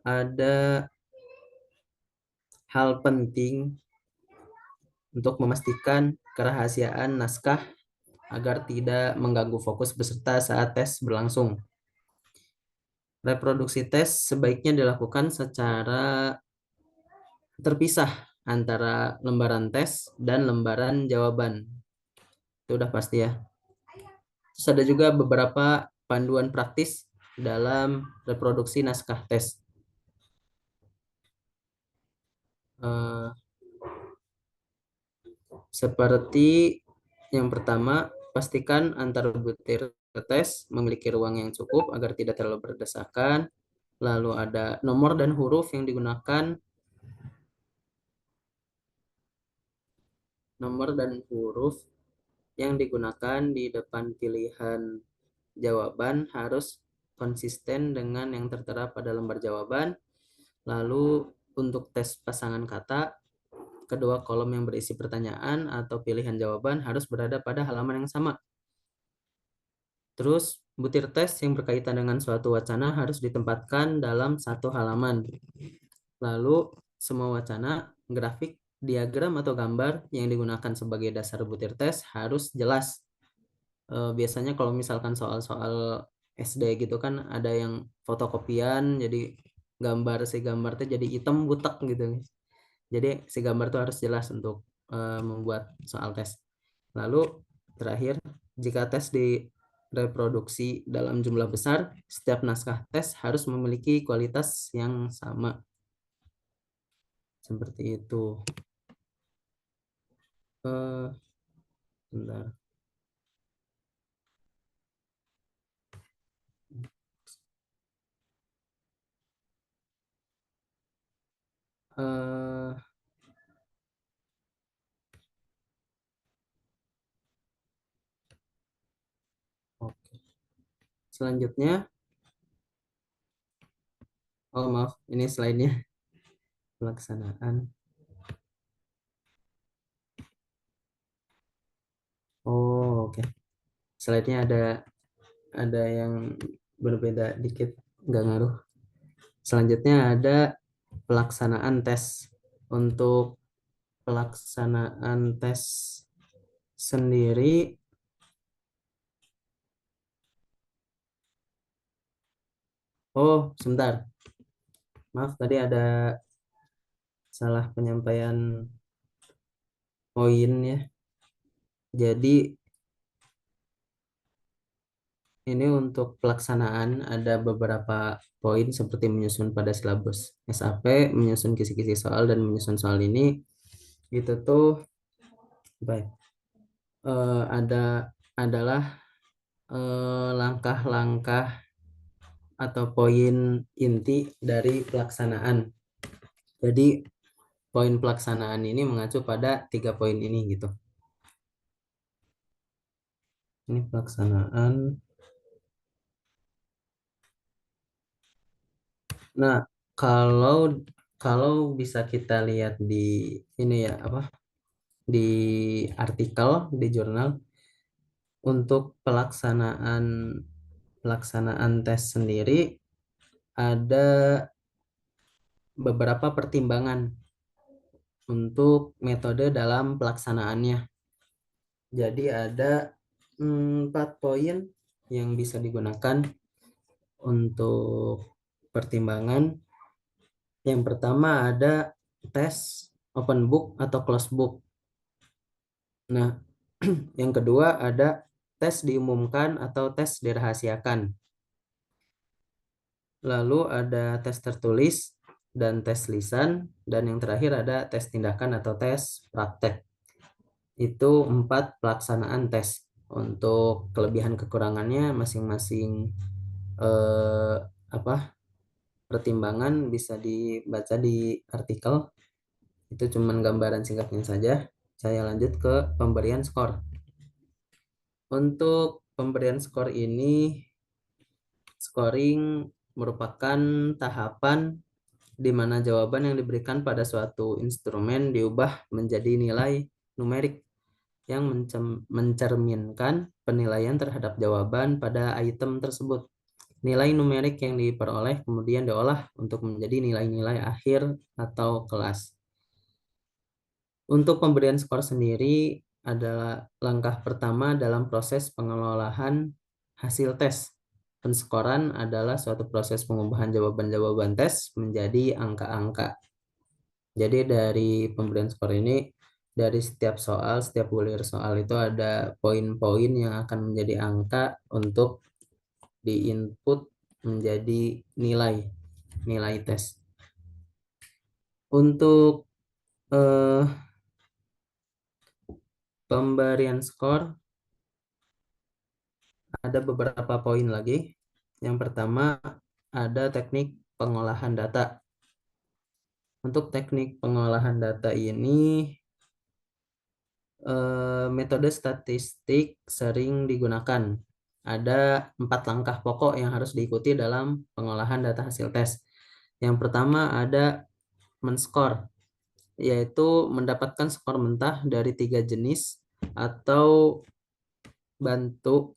ada hal penting untuk memastikan kerahasiaan naskah agar tidak mengganggu fokus peserta saat tes berlangsung. Reproduksi tes sebaiknya dilakukan secara terpisah antara lembaran tes dan lembaran jawaban. Itu udah pasti ya. Terus ada juga beberapa panduan praktis dalam reproduksi naskah tes. Seperti yang pertama, pastikan antar butir tes memiliki ruang yang cukup agar tidak terlalu berdesakan. Lalu ada nomor dan huruf yang digunakan. Nomor dan huruf yang digunakan di depan pilihan jawaban harus konsisten dengan yang tertera pada lembar jawaban. Lalu untuk tes pasangan kata, kedua kolom yang berisi pertanyaan atau pilihan jawaban harus berada pada halaman yang sama. Terus butir tes yang berkaitan dengan suatu wacana harus ditempatkan dalam satu halaman. Lalu semua wacana, grafik, diagram atau gambar yang digunakan sebagai dasar butir tes harus jelas. Biasanya kalau misalkan soal-soal SD gitu kan ada yang fotokopian, jadi si gambar itu jadi hitam butek gitu. Jadi si gambar itu harus jelas untuk membuat soal tes. Lalu terakhir, jika tes direproduksi dalam jumlah besar, setiap naskah tes harus memiliki kualitas yang sama. Seperti itu. Bentar. Oke. Selanjutnya, oh maaf, ini slide-nya pelaksanaan. Oh, oke. Slide-nya ada yang berbeda dikit, nggak ngaruh. Selanjutnya ada pelaksanaan tes. Untuk pelaksanaan tes sendiri, oh sebentar, maaf tadi ada salah penyampaian poin ya. Jadi ini untuk pelaksanaan ada beberapa poin seperti menyusun pada silabus SAP, menyusun kisi-kisi soal, dan menyusun soal ini. Itu tuh baik. Adalah langkah-langkah atau poin inti dari pelaksanaan. Jadi poin pelaksanaan ini mengacu pada 3 poin ini gitu. Ini pelaksanaan. Nah, kalau bisa kita lihat di ini ya di artikel di jurnal, untuk pelaksanaan tes sendiri ada beberapa pertimbangan untuk metode dalam pelaksanaannya. Jadi ada 4 poin yang bisa digunakan untuk pertimbangan. Yang pertama ada tes open book atau close book. Nah, yang kedua ada tes diumumkan atau tes dirahasiakan. Lalu ada tes tertulis dan tes lisan. Dan yang terakhir ada tes tindakan atau tes praktek. Itu 4 pelaksanaan tes. Untuk kelebihan kekurangannya masing-masing pertimbangan bisa dibaca di artikel. Itu cuman gambaran singkatnya saja. Saya lanjut ke pemberian skor. Untuk pemberian skor ini, scoring merupakan tahapan di mana jawaban yang diberikan pada suatu instrumen diubah menjadi nilai numerik yang mencerminkan penilaian terhadap jawaban pada item tersebut. Nilai numerik yang diperoleh kemudian diolah untuk menjadi nilai-nilai akhir atau kelas. Untuk pemberian skor sendiri adalah langkah pertama dalam proses pengelolaan hasil tes. Penskoran adalah suatu proses pengubahan jawaban-jawaban tes menjadi angka-angka. Jadi dari pemberian skor ini, dari setiap soal, setiap bulir soal itu ada poin-poin yang akan menjadi angka untuk di-input menjadi nilai tes. Untuk pemberian skor ada beberapa poin lagi. Yang pertama ada teknik pengolahan data. Untuk teknik pengolahan data ini metode statistik sering digunakan. Ada 4 langkah pokok yang harus diikuti dalam pengolahan data hasil tes. Yang pertama ada men-skor, yaitu mendapatkan skor mentah dari 3 jenis atau bantu,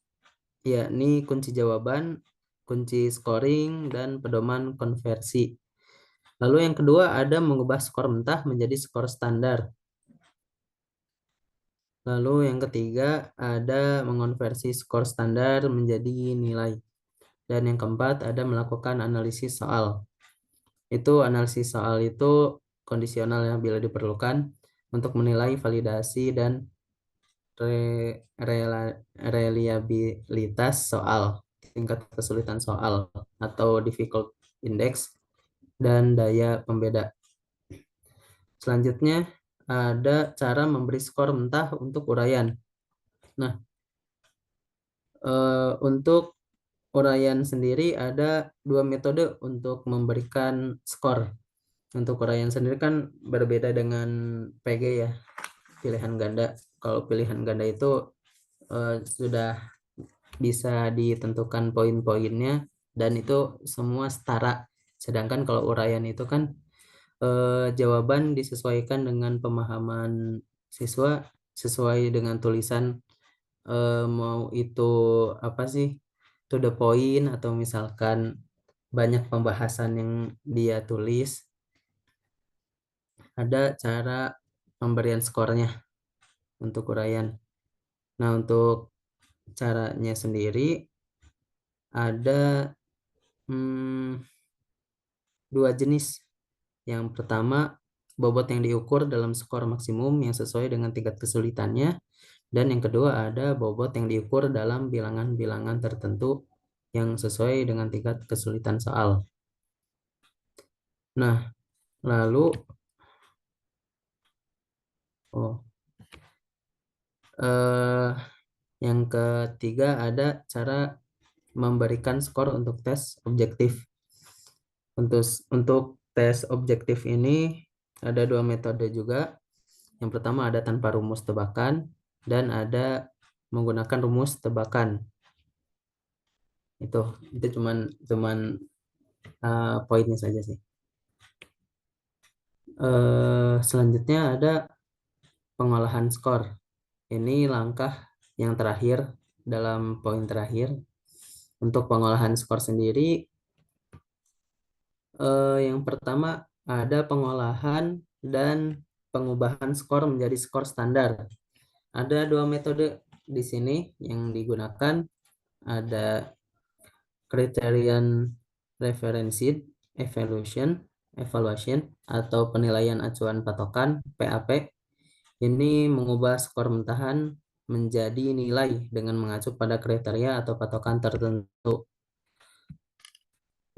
yakni kunci jawaban, kunci scoring, dan pedoman konversi. Lalu yang kedua ada mengubah skor mentah menjadi skor standar. Lalu yang ketiga ada mengonversi skor standar menjadi nilai. Dan yang keempat ada melakukan analisis soal. Analisis soal itu kondisional ya bila diperlukan untuk menilai validasi dan reliabilitas soal, tingkat kesulitan soal atau difficult index, dan daya pembeda. Selanjutnya ada cara memberi skor mentah untuk uraian. Nah, untuk uraian sendiri ada 2 metode untuk memberikan skor. Untuk uraian sendiri kan berbeda dengan PG ya, pilihan ganda. Kalau pilihan ganda itu sudah bisa ditentukan poin-poinnya dan itu semua setara. Sedangkan kalau uraian itu kan jawaban disesuaikan dengan pemahaman siswa sesuai dengan tulisan, mau itu apa sih, to the point atau misalkan banyak pembahasan yang dia tulis. Ada cara pemberian skornya untuk uraian. Nah, untuk caranya sendiri ada 2 jenis. Yang pertama, bobot yang diukur dalam skor maksimum yang sesuai dengan tingkat kesulitannya. Dan yang kedua ada bobot yang diukur dalam bilangan-bilangan tertentu yang sesuai dengan tingkat kesulitan soal. Nah, lalu yang ketiga ada cara memberikan skor untuk tes objektif. Untuk tes objektif ini ada 2 metode juga. Yang pertama ada tanpa rumus tebakan dan ada menggunakan rumus tebakan. Itu cuman poinnya saja sih. Selanjutnya ada pengolahan skor. Ini langkah yang terakhir dalam poin terakhir. Untuk pengolahan skor sendiri, yang pertama ada pengolahan dan pengubahan skor menjadi skor standar. Ada dua metode di sini yang digunakan. Ada criterion referenced evaluation atau penilaian acuan patokan PAP. Ini mengubah skor mentahan menjadi nilai dengan mengacu pada kriteria atau patokan tertentu.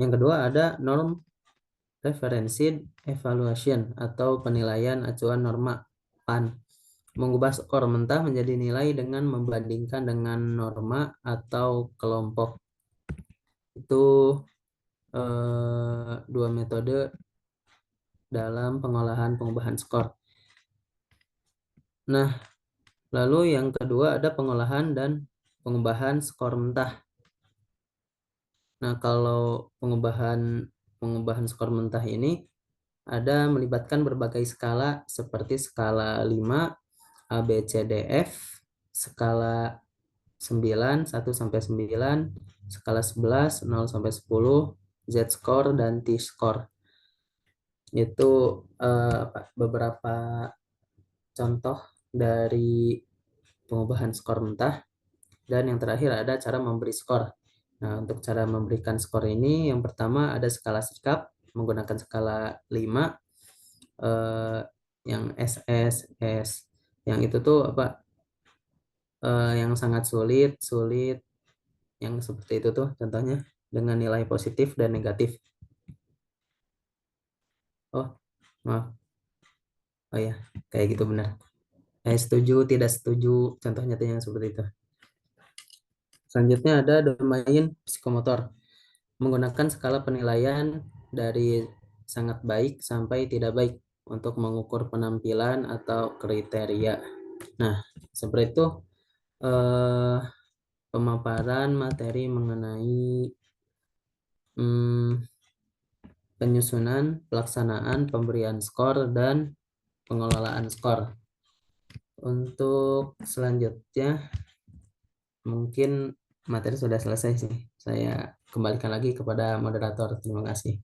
Yang kedua ada norm referenced evaluation atau penilaian acuan norma PAN. Mengubah skor mentah menjadi nilai dengan membandingkan dengan norma atau kelompok. Itu dua metode dalam pengolahan pengubahan skor. Nah, lalu yang kedua ada pengolahan dan pengubahan skor mentah. Nah, kalau pengubahan skor mentah ini ada melibatkan berbagai skala seperti skala 5, A, B, C, D, F, skala 9, 1 sampai 9, skala 11, 0 sampai 10, Z-score dan T-score. Itu beberapa contoh dari pengubahan skor mentah. Dan yang terakhir ada cara memberi skor. Nah, untuk cara memberikan skor ini, yang pertama ada skala sikap menggunakan skala 5, yang SS, S. Yang itu tuh yang sangat sulit, yang seperti itu tuh contohnya dengan nilai positif dan negatif. Oh, maaf. Oh ya, kayak gitu benar. Setuju, tidak setuju, contohnya tuh yang seperti itu. Selanjutnya ada domain psikomotor. Menggunakan skala penilaian dari sangat baik sampai tidak baik untuk mengukur penampilan atau kriteria. Nah, seperti itu pemaparan materi mengenai penyusunan, pelaksanaan, pemberian skor, dan pengelolaan skor. Untuk selanjutnya, mungkin materi sudah selesai sih. Saya kembalikan lagi kepada moderator. Terima kasih.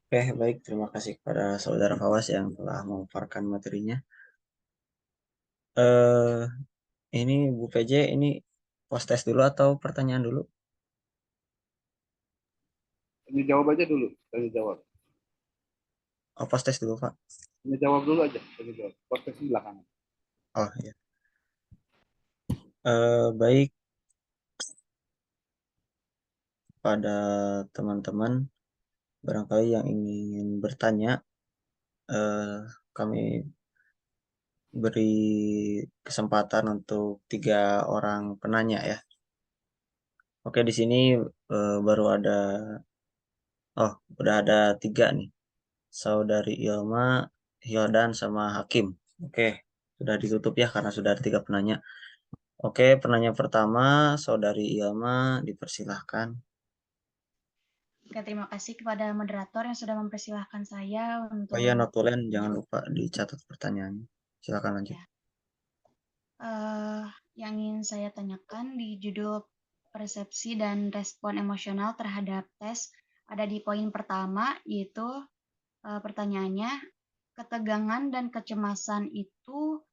Oke, baik. Terima kasih kepada Saudara Fawas yang telah memaparkan materinya. Ini Bu PJ, ini post test dulu atau pertanyaan dulu? Ini jawab aja dulu, tanya jawab. Oh, post test dulu, Pak. Tanya jawab dulu aja, tanya jawab. Proses di belakangan. Oh, iya. Baik. Pada teman-teman, barangkali yang ingin bertanya, kami beri kesempatan untuk 3 orang penanya ya. Oke, di sini baru ada, udah ada 3 nih. Saudari Ilma, Hildan, sama Hakim. Oke, sudah ditutup ya karena sudah ada 3 penanya. Oke, penanya pertama, Saudari Ilma, dipersilahkan. Oke, terima kasih kepada moderator yang sudah mempersilahkan saya untuk... Oh iya, notulen jangan lupa dicatat pertanyaannya. Silakan lanjut. Ya. Yang ingin saya tanyakan di judul persepsi dan respon emosional terhadap tes ada di poin pertama, yaitu pertanyaannya, ketegangan dan kecemasan itu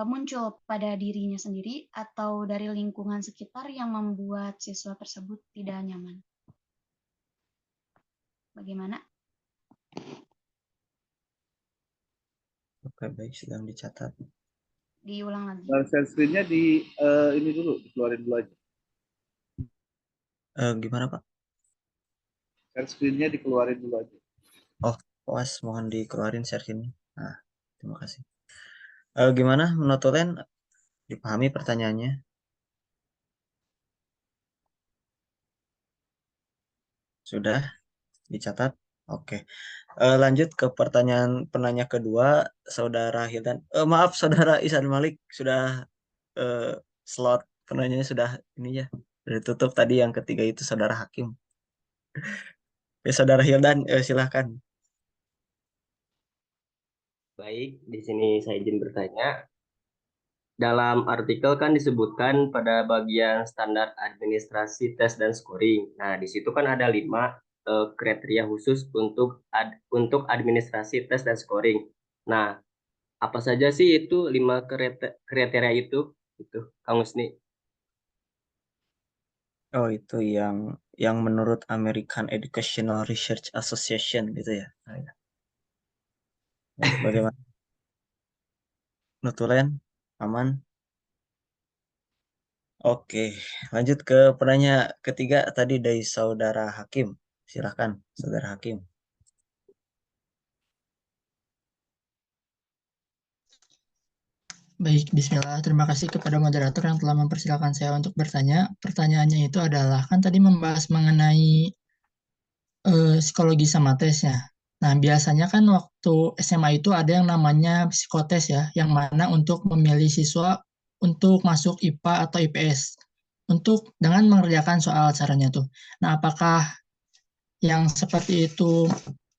muncul pada dirinya sendiri atau dari lingkungan sekitar yang membuat siswa tersebut tidak nyaman. Bagaimana? Oke, baik, sedang dicatat. Diulang lagi. Share screen-nya ini dulu, dikeluarin dulu aja. Gimana, Pak? Share screen-nya dikeluarin dulu aja. Oh, Pas, mohon dikeluarin share screen. Nah, terima kasih. Gimana, notulen dipahami pertanyaannya? Sudah dicatat? Oke. Lanjut ke pertanyaan penanya kedua, Saudara Hildan. Maaf, Saudara Ihsan Malik, sudah slot penanyanya sudah ini ya, sudah ditutup tadi. Yang ketiga itu Saudara Hakim. Ya, Saudara Hildan, silahkan. Baik, di sini saya izin bertanya. Dalam artikel kan disebutkan pada bagian standar administrasi tes dan scoring. Nah, di situ kan ada 5. kriteria khusus untuk administrasi tes dan scoring. Nah, apa saja sih itu 5 kriteria itu? Itu, Kang Husni. Oh, itu yang menurut American Educational Research Association gitu ya. Ah, ya. Baik, bagaimana? Nutulen? Aman? Oke, lanjut ke pertanyaan ketiga tadi dari Saudara Hakim. Silakan, Saudara Hakim. Baik, Bismillah. Terima kasih kepada moderator yang telah mempersilahkan saya untuk bertanya. Pertanyaannya itu adalah, kan tadi membahas mengenai psikologi sama tes ya. Nah, biasanya kan waktu SMA itu ada yang namanya psikotes ya, yang mana untuk memilih siswa untuk masuk IPA atau IPS. Untuk dengan mengerjakan soal caranya tuh. Nah, apakah yang seperti itu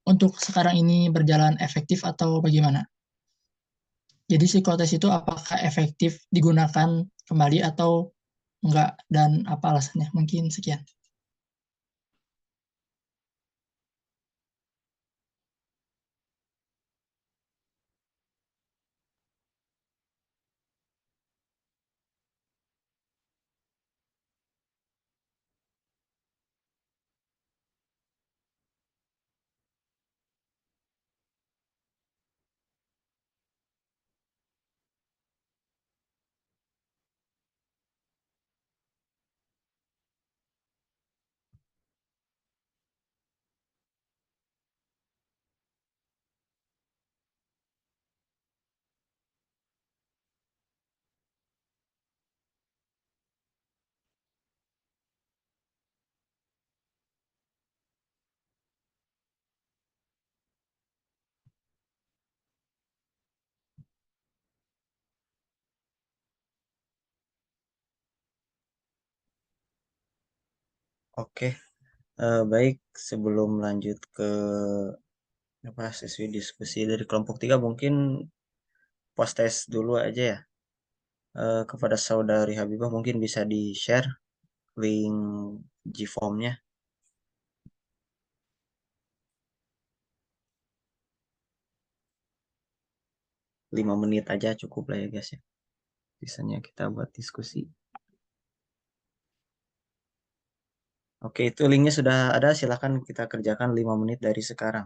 untuk sekarang ini berjalan efektif atau bagaimana? Jadi psikotes itu apakah efektif digunakan kembali atau enggak dan apa alasannya? Mungkin sekian. Oke, baik. Sebelum lanjut ke apa sesi diskusi dari kelompok 3, mungkin post test dulu aja ya. Kepada Saudari Habibah mungkin bisa di-share link Gform-nya. 5 menit aja cukup lah ya guys ya. Sisanya kita buat diskusi. Oke, itu linknya sudah ada. Silakan kita kerjakan 5 menit dari sekarang.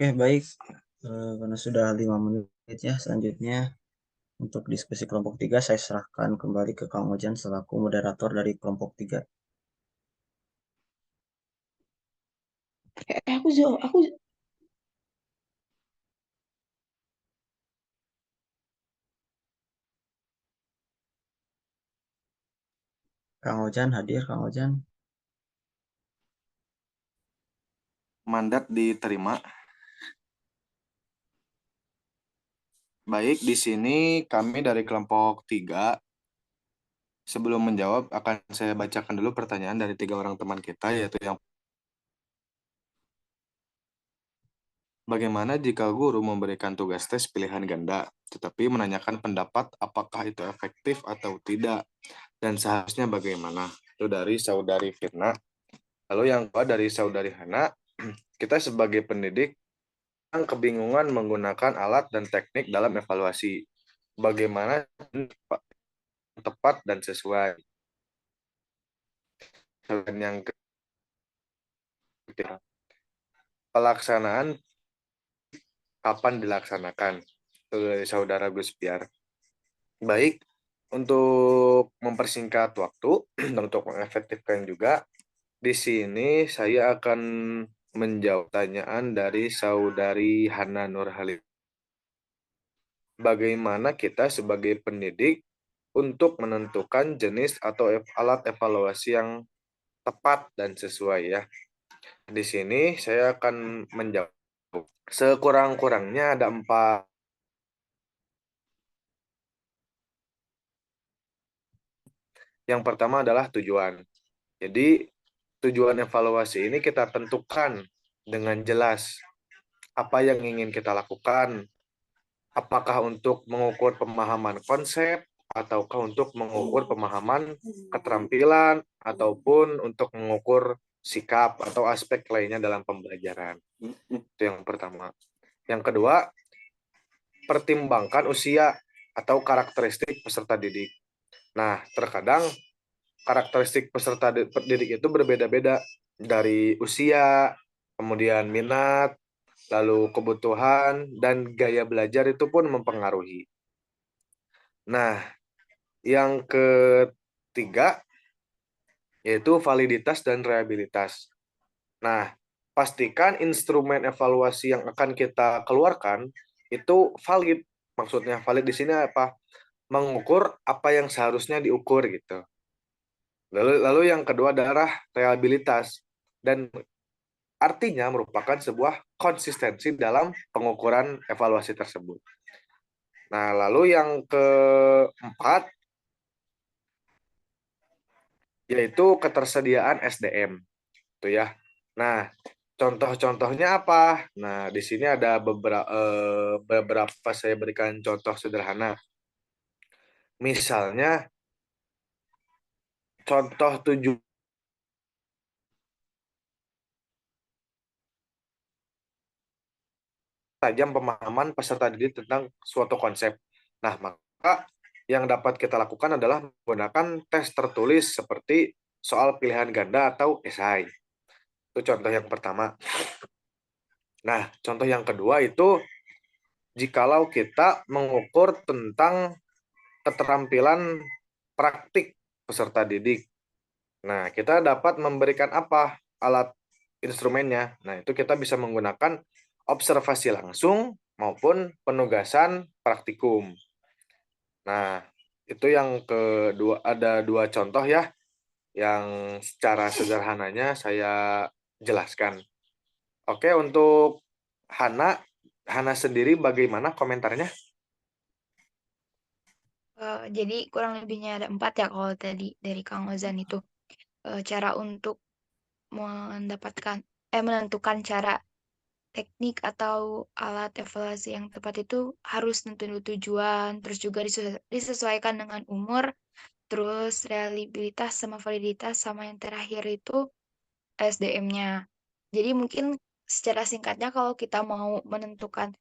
Oke, baik. Karena sudah 5 menit ya, selanjutnya untuk diskusi kelompok 3 saya serahkan kembali ke Kang Ojan selaku moderator dari kelompok 3. Aku Kang Ojan hadir, Kang Ojan. Mandat diterima. Baik, di sini kami dari kelompok 3. Sebelum menjawab, akan saya bacakan dulu pertanyaan dari 3 orang teman kita, yaitu yang bagaimana jika guru memberikan tugas tes pilihan ganda, tetapi menanyakan pendapat apakah itu efektif atau tidak, dan seharusnya bagaimana? Itu dari saudari Firna. Lalu yang kedua dari saudari Hana, kita sebagai pendidik yang kebingungan menggunakan alat dan teknik dalam evaluasi. Bagaimana tepat dan sesuai? Dan yang ketiga, pelaksanaan kapan dilaksanakan? Itu dari saudara Gus Piar. Baik, untuk mempersingkat waktu dan untuk mengefektifkan juga, di sini saya akan menjawab pertanyaan dari saudari Hana Nurhalim. Bagaimana kita sebagai pendidik untuk menentukan jenis atau alat evaluasi yang tepat dan sesuai ya. Di sini saya akan menjawab. Sekurang-kurangnya ada 4. Yang pertama adalah tujuan. Jadi tujuan evaluasi ini kita tentukan dengan jelas apa yang ingin kita lakukan. Apakah untuk mengukur pemahaman konsep, ataukah untuk mengukur pemahaman keterampilan, ataupun untuk mengukur sikap atau aspek lainnya dalam pembelajaran. Itu yang pertama. Yang kedua, pertimbangkan usia atau karakteristik peserta didik. Nah, terkadang karakteristik peserta didik itu berbeda-beda dari usia, kemudian minat, lalu kebutuhan, dan gaya belajar itu pun mempengaruhi. Nah, yang ketiga, yaitu validitas dan reliabilitas. Nah, pastikan instrumen evaluasi yang akan kita keluarkan itu valid. Maksudnya valid di sini apa? Mengukur apa yang seharusnya diukur gitu. Lalu yang kedua adalah reliabilitas. Dan artinya merupakan sebuah konsistensi dalam pengukuran evaluasi tersebut. Nah, lalu yang keempat, yaitu ketersediaan SDM. Itu ya. Nah, contoh-contohnya apa? Nah, di sini ada beberapa saya berikan contoh sederhana. Misalnya, contoh 7 tajam pemahaman peserta didik tentang suatu konsep. Nah, maka yang dapat kita lakukan adalah menggunakan tes tertulis seperti soal pilihan ganda atau esai. Itu contoh yang pertama. Nah, contoh yang kedua itu jikalau kita mengukur tentang keterampilan praktik peserta didik. Nah, kita dapat memberikan apa? Alat instrumennya. Nah, itu kita bisa menggunakan observasi langsung maupun penugasan praktikum. Nah, itu yang kedua, ada 2 contoh ya, yang secara sederhananya saya jelaskan. Oke, untuk Hana sendiri bagaimana komentarnya? Jadi kurang lebihnya ada 4 ya kalau tadi dari Kang Ozan itu. Cara untuk menentukan cara teknik atau alat evaluasi yang tepat itu harus nentuin tujuan, terus juga disesuaikan dengan umur, terus reliabilitas sama validitas, sama yang terakhir itu SDM-nya. Jadi mungkin secara singkatnya kalau kita mau menentukan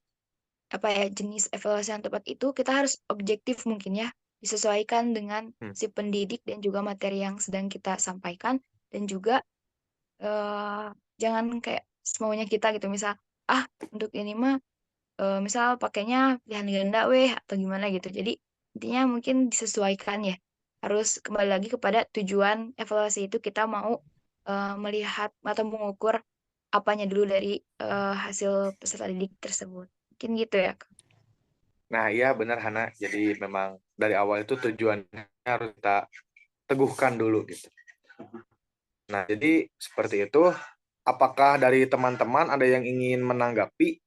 jenis evaluasi yang tepat itu, kita harus objektif mungkin ya, disesuaikan dengan si pendidik dan juga materi yang sedang kita sampaikan, dan juga jangan kayak semaunya kita gitu, misal untuk ini mah misal pakainya pilihan ganda atau gimana gitu. Jadi intinya mungkin disesuaikan ya. Harus kembali lagi kepada tujuan evaluasi itu kita mau melihat atau mengukur apanya dulu dari hasil peserta didik tersebut. Mungkin gitu ya, Kak. Nah, iya benar Hana. Jadi memang dari awal itu tujuannya harus kita teguhkan dulu gitu. Nah, jadi seperti itu. Apakah dari teman-teman ada yang ingin menanggapi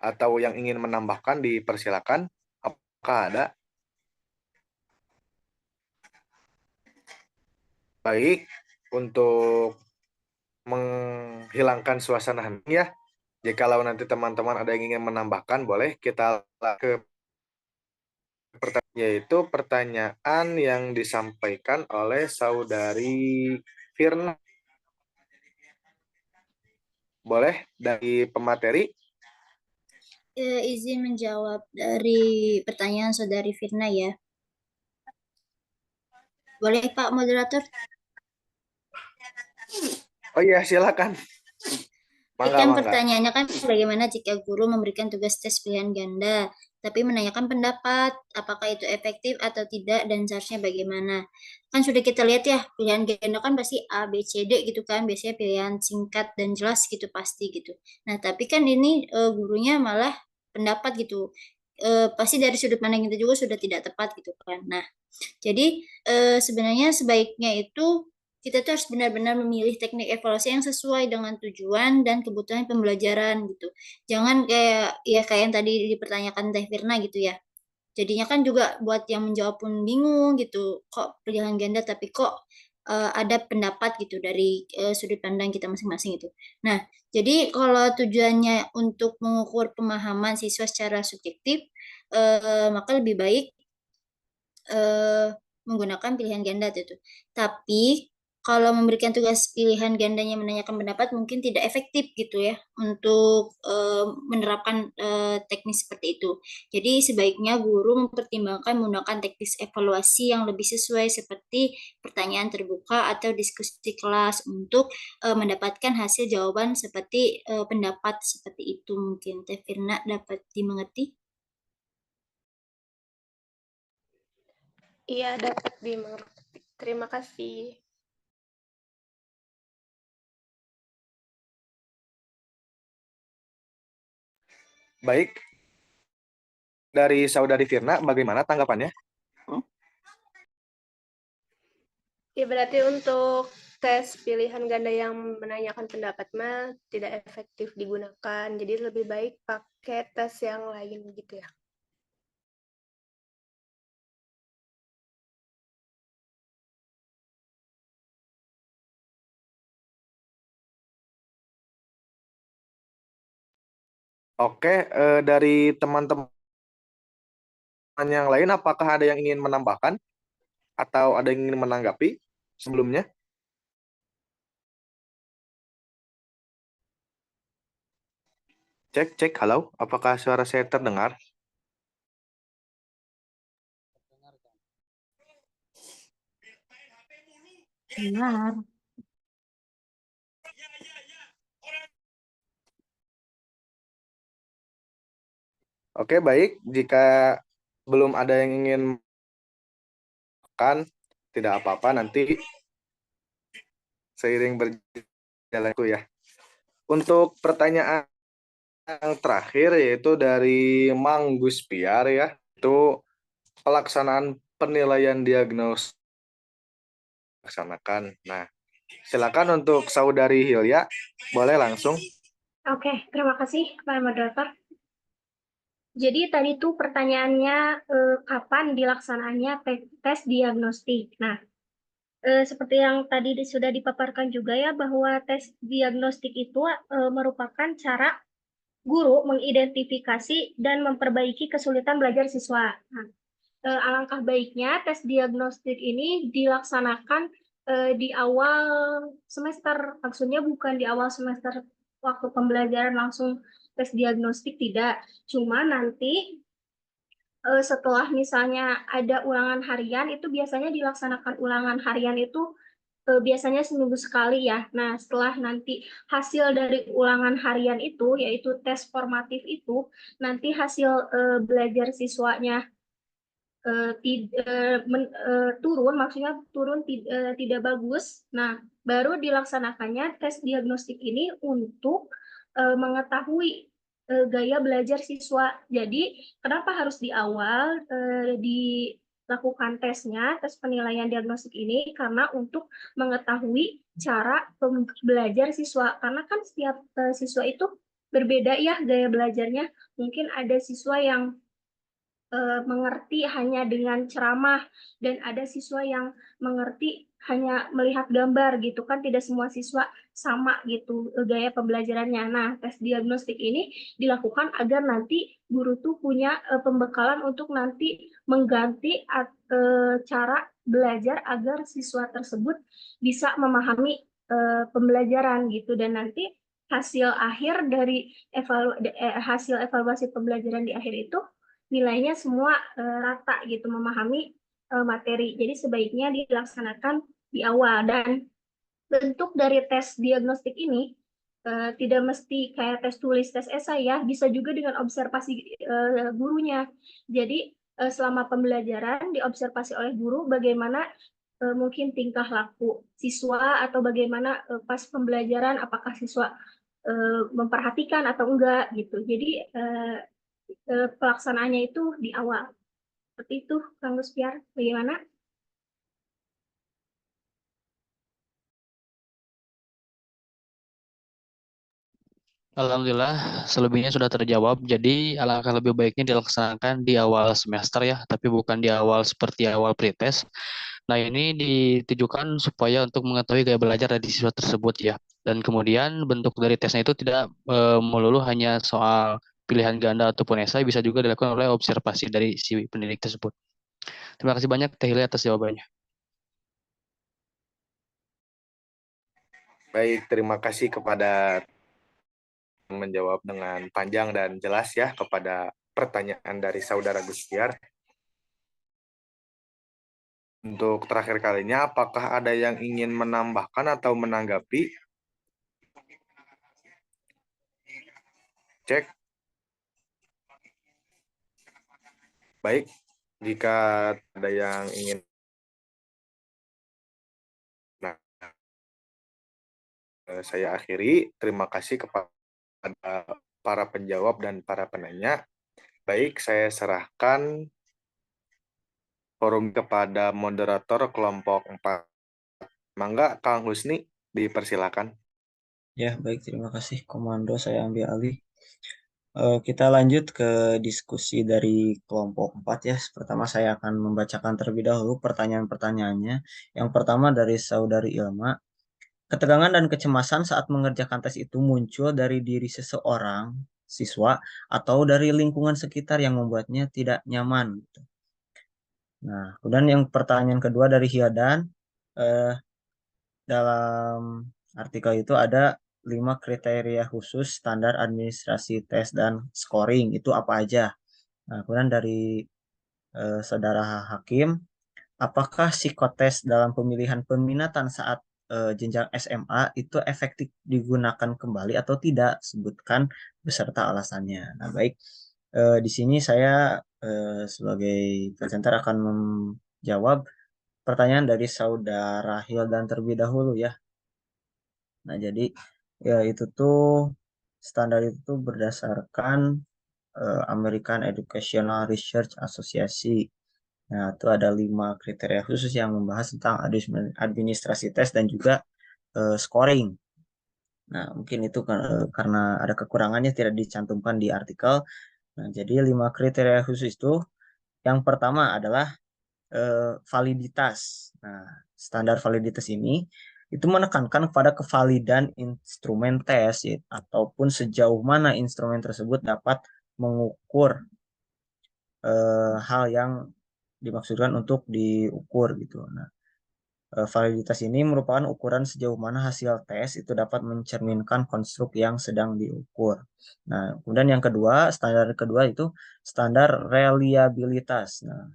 atau yang ingin menambahkan, dipersilakan. Apakah ada? Baik, untuk menghilangkan suasana hening ya. Jikalau nanti teman-teman ada yang ingin menambahkan, boleh kita ke pertanyaan, yaitu pertanyaan yang disampaikan oleh saudari Firna. Boleh dari pemateri? Izin menjawab dari pertanyaan saudari Firna ya. Boleh Pak Moderator? Oh iya, silakan. Kan pertanyaannya kan bagaimana jika guru memberikan tugas tes pilihan ganda, tapi menanyakan pendapat, apakah itu efektif atau tidak, dan seharusnya bagaimana. Kan sudah kita lihat ya, pilihan ganda kan pasti A, B, C, D gitu kan, biasanya pilihan singkat dan jelas gitu pasti gitu. Nah, tapi kan ini gurunya malah pendapat gitu. Pasti dari sudut pandang kita juga sudah tidak tepat gitu kan. Nah, jadi sebenarnya sebaiknya itu kita tuh harus benar-benar memilih teknik evaluasi yang sesuai dengan tujuan dan kebutuhan pembelajaran gitu. Jangan kayak yang tadi dipertanyakan Teh Firna gitu ya. Jadinya kan juga buat yang menjawab pun bingung gitu. Kok pilihan ganda tapi kok ada pendapat gitu dari sudut pandang kita masing-masing itu. Nah, jadi kalau tujuannya untuk mengukur pemahaman siswa secara subjektif, maka lebih baik menggunakan pilihan ganda itu. Tapi kalau memberikan tugas pilihan gandanya menanyakan pendapat mungkin tidak efektif gitu ya untuk menerapkan teknis seperti itu. Jadi sebaiknya guru mempertimbangkan menggunakan teknis evaluasi yang lebih sesuai seperti pertanyaan terbuka atau diskusi kelas untuk mendapatkan hasil jawaban seperti pendapat seperti itu mungkin. Teh Firna dapat dimengerti? Iya, dapat dimengerti. Terima kasih. Baik. Dari saudari Firna, bagaimana tanggapannya? Ya, berarti untuk tes pilihan ganda yang menanyakan pendapat mah tidak efektif digunakan. Jadi lebih baik pakai tes yang lain gitu ya. Oke, dari teman-teman yang lain, apakah ada yang ingin menambahkan atau ada yang ingin menanggapi sebelumnya? Cek, halo, apakah suara saya terdengar? Benar. Oke, baik. Jika belum ada yang ingin makan, tidak apa-apa, nanti seiring berjalanku ya. Untuk pertanyaan yang terakhir yaitu dari Mang Guspiar ya, itu pelaksanaan penilaian diagnosis laksanakan. Nah, silakan untuk saudari Hilya, boleh langsung. Oke, terima kasih Pak Moderator. Jadi tadi tuh pertanyaannya kapan dilaksanaannya tes diagnostik. Nah, seperti yang tadi sudah dipaparkan juga ya bahwa tes diagnostik itu merupakan cara guru mengidentifikasi dan memperbaiki kesulitan belajar siswa. Nah, alangkah baiknya tes diagnostik ini dilaksanakan di awal semester, maksudnya bukan di awal semester waktu pembelajaran langsung tes diagnostik, tidak. Cuma nanti setelah misalnya ada ulangan harian, itu biasanya dilaksanakan ulangan harian itu biasanya seminggu sekali ya. Nah, setelah nanti hasil dari ulangan harian itu, yaitu tes formatif itu, nanti hasil belajar siswanya turun, maksudnya turun tidak bagus. Nah, baru dilaksanakannya tes diagnostik ini untuk mengetahui gaya belajar siswa. Jadi, kenapa harus di awal dilakukan tesnya, tes penilaian diagnostik ini? Karena untuk mengetahui cara belajar siswa. Karena kan setiap siswa itu berbeda ya gaya belajarnya. Mungkin ada siswa yang mengerti hanya dengan ceramah dan ada siswa yang mengerti hanya melihat gambar gitu kan, tidak semua siswa sama gitu gaya pembelajarannya. Nah, tes diagnostik ini dilakukan agar nanti guru tuh punya pembekalan untuk nanti mengganti cara belajar agar siswa tersebut bisa memahami pembelajaran gitu, dan nanti hasil akhir dari hasil evaluasi pembelajaran di akhir itu nilainya semua rata gitu, memahami materi. Jadi sebaiknya dilaksanakan di awal, dan bentuk dari tes diagnostik ini tidak mesti kayak tes tulis, tes esai ya, bisa juga dengan observasi gurunya. Jadi selama pembelajaran diobservasi oleh guru bagaimana mungkin tingkah laku siswa atau bagaimana pas pembelajaran, apakah siswa memperhatikan atau enggak gitu. Jadi pelaksanaannya itu di awal. Seperti itu, Kang Luspiar. Bagaimana? Alhamdulillah, selebihnya sudah terjawab. Jadi, alangkah lebih baiknya dilaksanakan di awal semester ya, tapi bukan di awal seperti awal pretest. Nah, ini ditujukan supaya untuk mengetahui gaya belajar dari siswa tersebut ya. Dan kemudian bentuk dari tesnya itu tidak melulu hanya soal pilihan ganda ataupun esai, bisa juga dilakukan oleh observasi dari si pendidik tersebut. Terima kasih banyak Teh Hilya atas jawabannya. Baik, terima kasih kepada menjawab dengan panjang dan jelas ya kepada pertanyaan dari saudara Gustiar. Untuk terakhir kalinya, apakah ada yang ingin menambahkan atau menanggapi? Cek. Baik, jika ada yang ingin saya akhiri. Terima kasih kepada para penjawab dan para penanya. Baik, saya serahkan forum kepada moderator kelompok 4. Mangga, Kang Husni, dipersilakan. Ya, baik. Terima kasih, Komando. Saya ambil alih. Kita lanjut ke diskusi dari kelompok 4 ya. Pertama saya akan membacakan terlebih dahulu pertanyaan-pertanyaannya. Yang pertama dari Saudari Ilma. Ketegangan dan kecemasan saat mengerjakan tes itu muncul dari diri seseorang, siswa, atau dari lingkungan sekitar yang membuatnya tidak nyaman. Nah, kemudian yang pertanyaan kedua dari Hiadan. Dalam artikel itu ada 5 kriteria khusus standar administrasi tes dan scoring. Itu apa aja? Nah, kemudian dari Saudara Hakim, apakah psikotes dalam pemilihan peminatan saat jenjang SMA itu efektif digunakan kembali atau tidak? Sebutkan beserta alasannya. Nah, baik. Di sini saya sebagai presenter akan menjawab pertanyaan dari Saudara Hildan terlebih dahulu ya. Nah, jadi ya itu tuh standar itu tuh berdasarkan American Educational Research Association. Nah, itu ada 5 kriteria khusus yang membahas tentang administrasi tes dan juga scoring. Nah, mungkin itu karena ada kekurangannya tidak dicantumkan di artikel. Nah, jadi 5 kriteria khusus itu yang pertama adalah validitas. Nah, standar validitas ini itu menekankan kepada kevalidan instrumen tes ataupun sejauh mana instrumen tersebut dapat mengukur hal yang dimaksudkan untuk diukur gitu. Nah, validitas ini merupakan ukuran sejauh mana hasil tes itu dapat mencerminkan konstruk yang sedang diukur. Nah, kemudian yang kedua, standar kedua itu standar reliabilitas. Nah,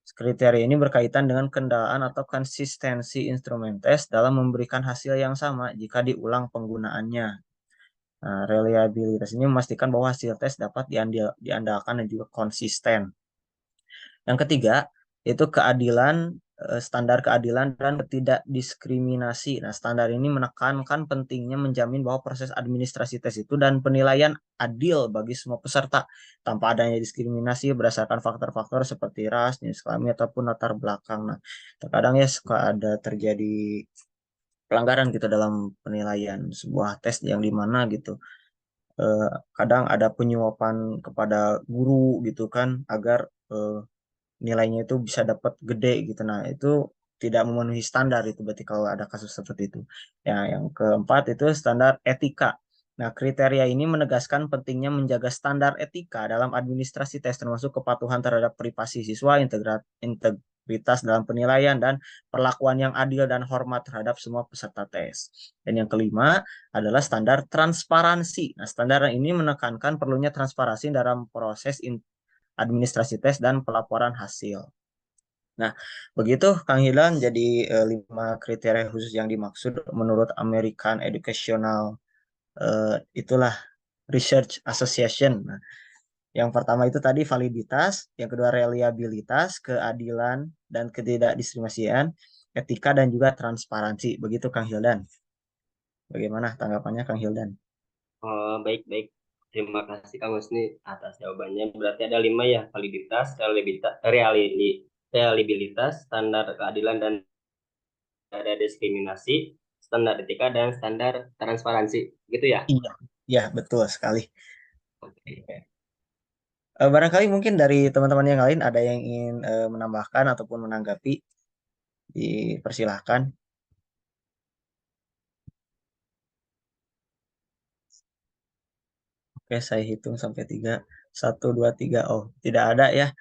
Kriteria ini berkaitan dengan kendaraan atau konsistensi instrumen tes dalam memberikan hasil yang sama jika diulang penggunaannya. Nah, reliabilitas ini memastikan bahwa hasil tes dapat diandalkan dan juga konsisten. Yang ketiga, itu standar keadilan dan ketidakdiskriminasi. Nah, standar ini menekankan pentingnya menjamin bahwa proses administrasi tes itu dan penilaian adil bagi semua peserta tanpa adanya diskriminasi berdasarkan faktor-faktor seperti ras, jenis kelamin ataupun latar belakang. Nah, terkadang ya suka ada terjadi pelanggaran gitu dalam penilaian sebuah tes yang dimana gitu kadang ada penyuapan kepada guru gitu kan agar nilainya itu bisa dapat gede gitu. Nah, itu tidak memenuhi standar itu berarti kalau ada kasus seperti itu. Ya, yang keempat itu standar etika. Nah, kriteria ini menegaskan pentingnya menjaga standar etika dalam administrasi tes termasuk kepatuhan terhadap privasi siswa, integritas dalam penilaian dan perlakuan yang adil dan hormat terhadap semua peserta tes. Dan yang kelima adalah standar transparansi. Nah, standar ini menekankan perlunya transparansi dalam proses administrasi tes dan pelaporan hasil. Nah, begitu Kang Hilan, jadi 5 kriteria khusus yang dimaksud menurut American Educational itulah Research Association. Nah, yang pertama itu tadi validitas, yang kedua reliabilitas, keadilan dan ketidakdiskriminasian, etika dan juga transparansi. Begitu Kang Hildan. Bagaimana tanggapannya Kang Hildan? Baik. Terima kasih Kang Husni atas jawabannya. Berarti ada 5 ya, validitas, reliabilitas, standar keadilan dan ada diskriminasi, standar etika, dan standar transparansi. Gitu ya? Iya, betul sekali. Oke. Barangkali mungkin dari teman-teman yang lain ada yang ingin menambahkan ataupun menanggapi, dipersilahkan. Oke, saya hitung sampai 3. 1, 2, 3. Oh, tidak ada ya.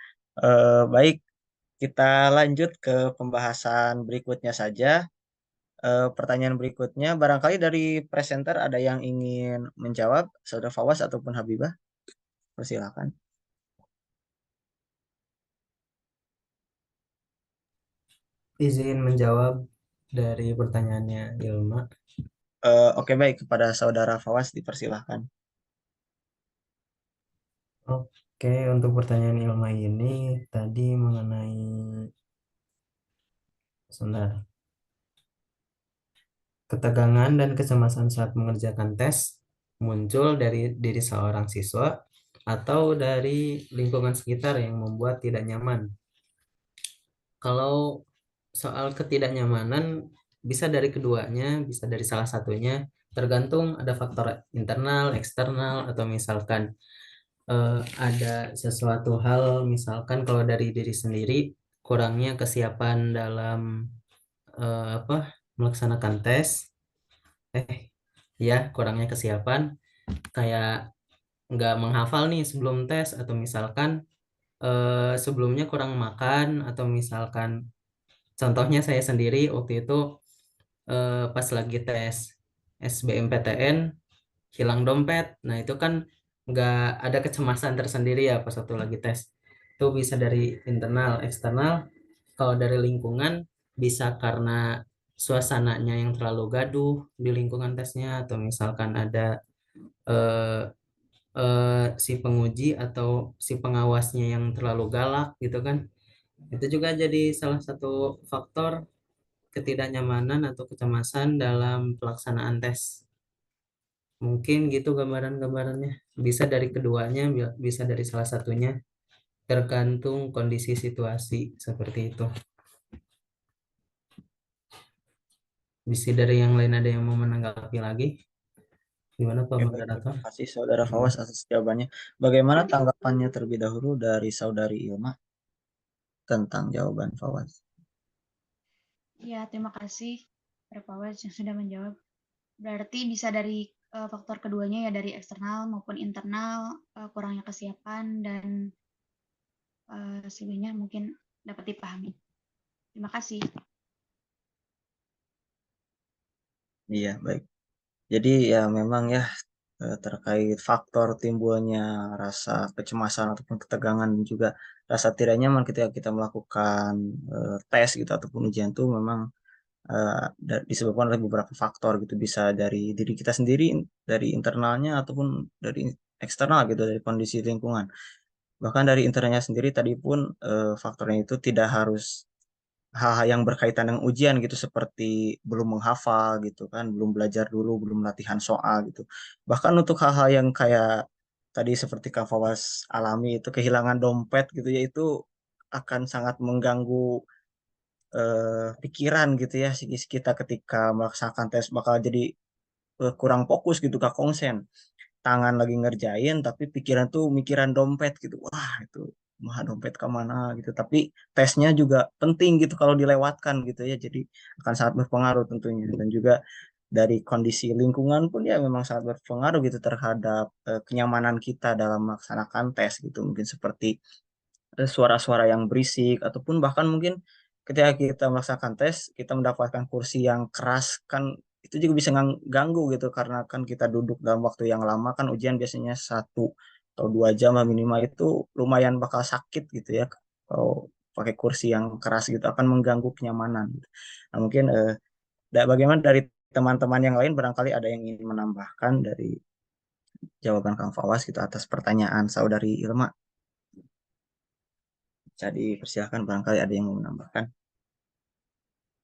Baik, kita lanjut ke pembahasan berikutnya saja. Pertanyaan berikutnya, barangkali dari presenter ada yang ingin menjawab, Saudara Fawaz ataupun Habibah. Persilahkan. Izin menjawab dari pertanyaannya Ilma. Oke, baik. Kepada Saudara Fawaz dipersilahkan. Oke, untuk pertanyaan Ilma ini tadi mengenai ketegangan dan kecemasan saat mengerjakan tes muncul dari diri seorang siswa atau dari lingkungan sekitar yang membuat tidak nyaman. Kalau soal ketidaknyamanan bisa dari keduanya, bisa dari salah satunya, tergantung ada faktor internal, eksternal, atau misalkan ada sesuatu hal, misalkan kalau dari diri sendiri kurangnya kesiapan dalam melaksanakan tes, ya kurangnya kesiapan, kayak nggak menghafal nih sebelum tes, atau misalkan sebelumnya kurang makan, atau misalkan contohnya saya sendiri waktu itu pas lagi tes SBMPTN hilang dompet. Nah, itu kan nggak ada kecemasan tersendiri ya pas waktu lagi tes. Itu bisa dari internal, eksternal. Kalau dari lingkungan bisa karena suasananya yang terlalu gaduh di lingkungan tesnya, atau misalkan ada eh, si penguji atau si pengawasnya yang terlalu galak gitu kan. Itu juga jadi salah satu faktor ketidaknyamanan atau kecemasan dalam pelaksanaan tes. Mungkin gitu gambaran-gambarannya. Bisa dari keduanya, bisa dari salah satunya. Tergantung kondisi situasi seperti itu. Bisa dari yang lain ada yang mau menanggapi lagi? Gimana Pak Moderator? Terima kasih Saudara Fawaz atas jawabannya. Bagaimana tanggapannya terlebih dahulu dari Saudari Ilma tentang jawaban Fawaz? Ya, terima kasih Pak Fawaz yang sudah menjawab. Berarti bisa dari faktor keduanya ya, dari eksternal maupun internal, kurangnya kesiapan dan selebihnya mungkin dapat dipahami. Terima kasih. Iya, baik. Jadi ya memang ya terkait faktor timbulnya rasa kecemasan ataupun ketegangan juga rasa tidaknya memang ketika kita melakukan tes gitu ataupun ujian tuh memang disebabkan oleh beberapa faktor gitu, bisa dari diri kita sendiri, dari internalnya ataupun dari eksternal gitu, dari kondisi lingkungan. Bahkan dari internalnya sendiri tadi pun faktornya itu tidak harus hal-hal yang berkaitan dengan ujian gitu, seperti belum menghafal gitu kan, belum belajar dulu, belum latihan soal gitu. Bahkan untuk hal-hal yang kayak tadi seperti Kak Fawaz alami itu, kehilangan dompet gitu ya, itu akan sangat mengganggu pikiran gitu ya, psikis kita ketika melaksanakan tes, bakal jadi kurang fokus gitu, Kak, konsen. Tangan lagi ngerjain tapi pikiran tuh mikiran dompet gitu. Wah, itu mah dompet kemana gitu. Tapi tesnya juga penting gitu kalau dilewatkan gitu ya. Jadi akan sangat berpengaruh tentunya. Dan juga dari kondisi lingkungan pun ya memang sangat berpengaruh gitu terhadap kenyamanan kita dalam melaksanakan tes gitu. Mungkin seperti suara-suara yang berisik, ataupun bahkan mungkin ketika kita melaksanakan tes kita mendapatkan kursi yang keras kan, itu juga bisa ganggu gitu, karena kan kita duduk dalam waktu yang lama kan, ujian biasanya 1 atau 2 jam lah minimal, itu lumayan bakal sakit gitu ya kalau pakai kursi yang keras gitu, akan mengganggu kenyamanan gitu. Nah mungkin bagaimana dari teman-teman yang lain, barangkali ada yang ingin menambahkan dari jawaban Kang Fawas gitu atas pertanyaan saudari Ilma. Bisa dipersilakan, barangkali ada yang mau menambahkan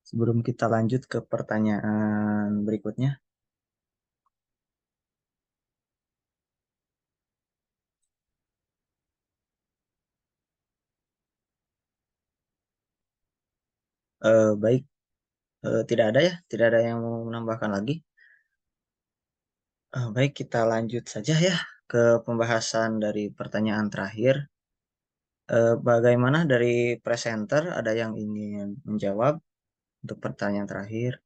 sebelum kita lanjut ke pertanyaan berikutnya. Baik, tidak ada ya, tidak ada yang mau menambahkan lagi. Baik, kita lanjut saja ya ke pembahasan dari pertanyaan terakhir. Bagaimana dari presenter, ada yang ingin menjawab untuk pertanyaan terakhir?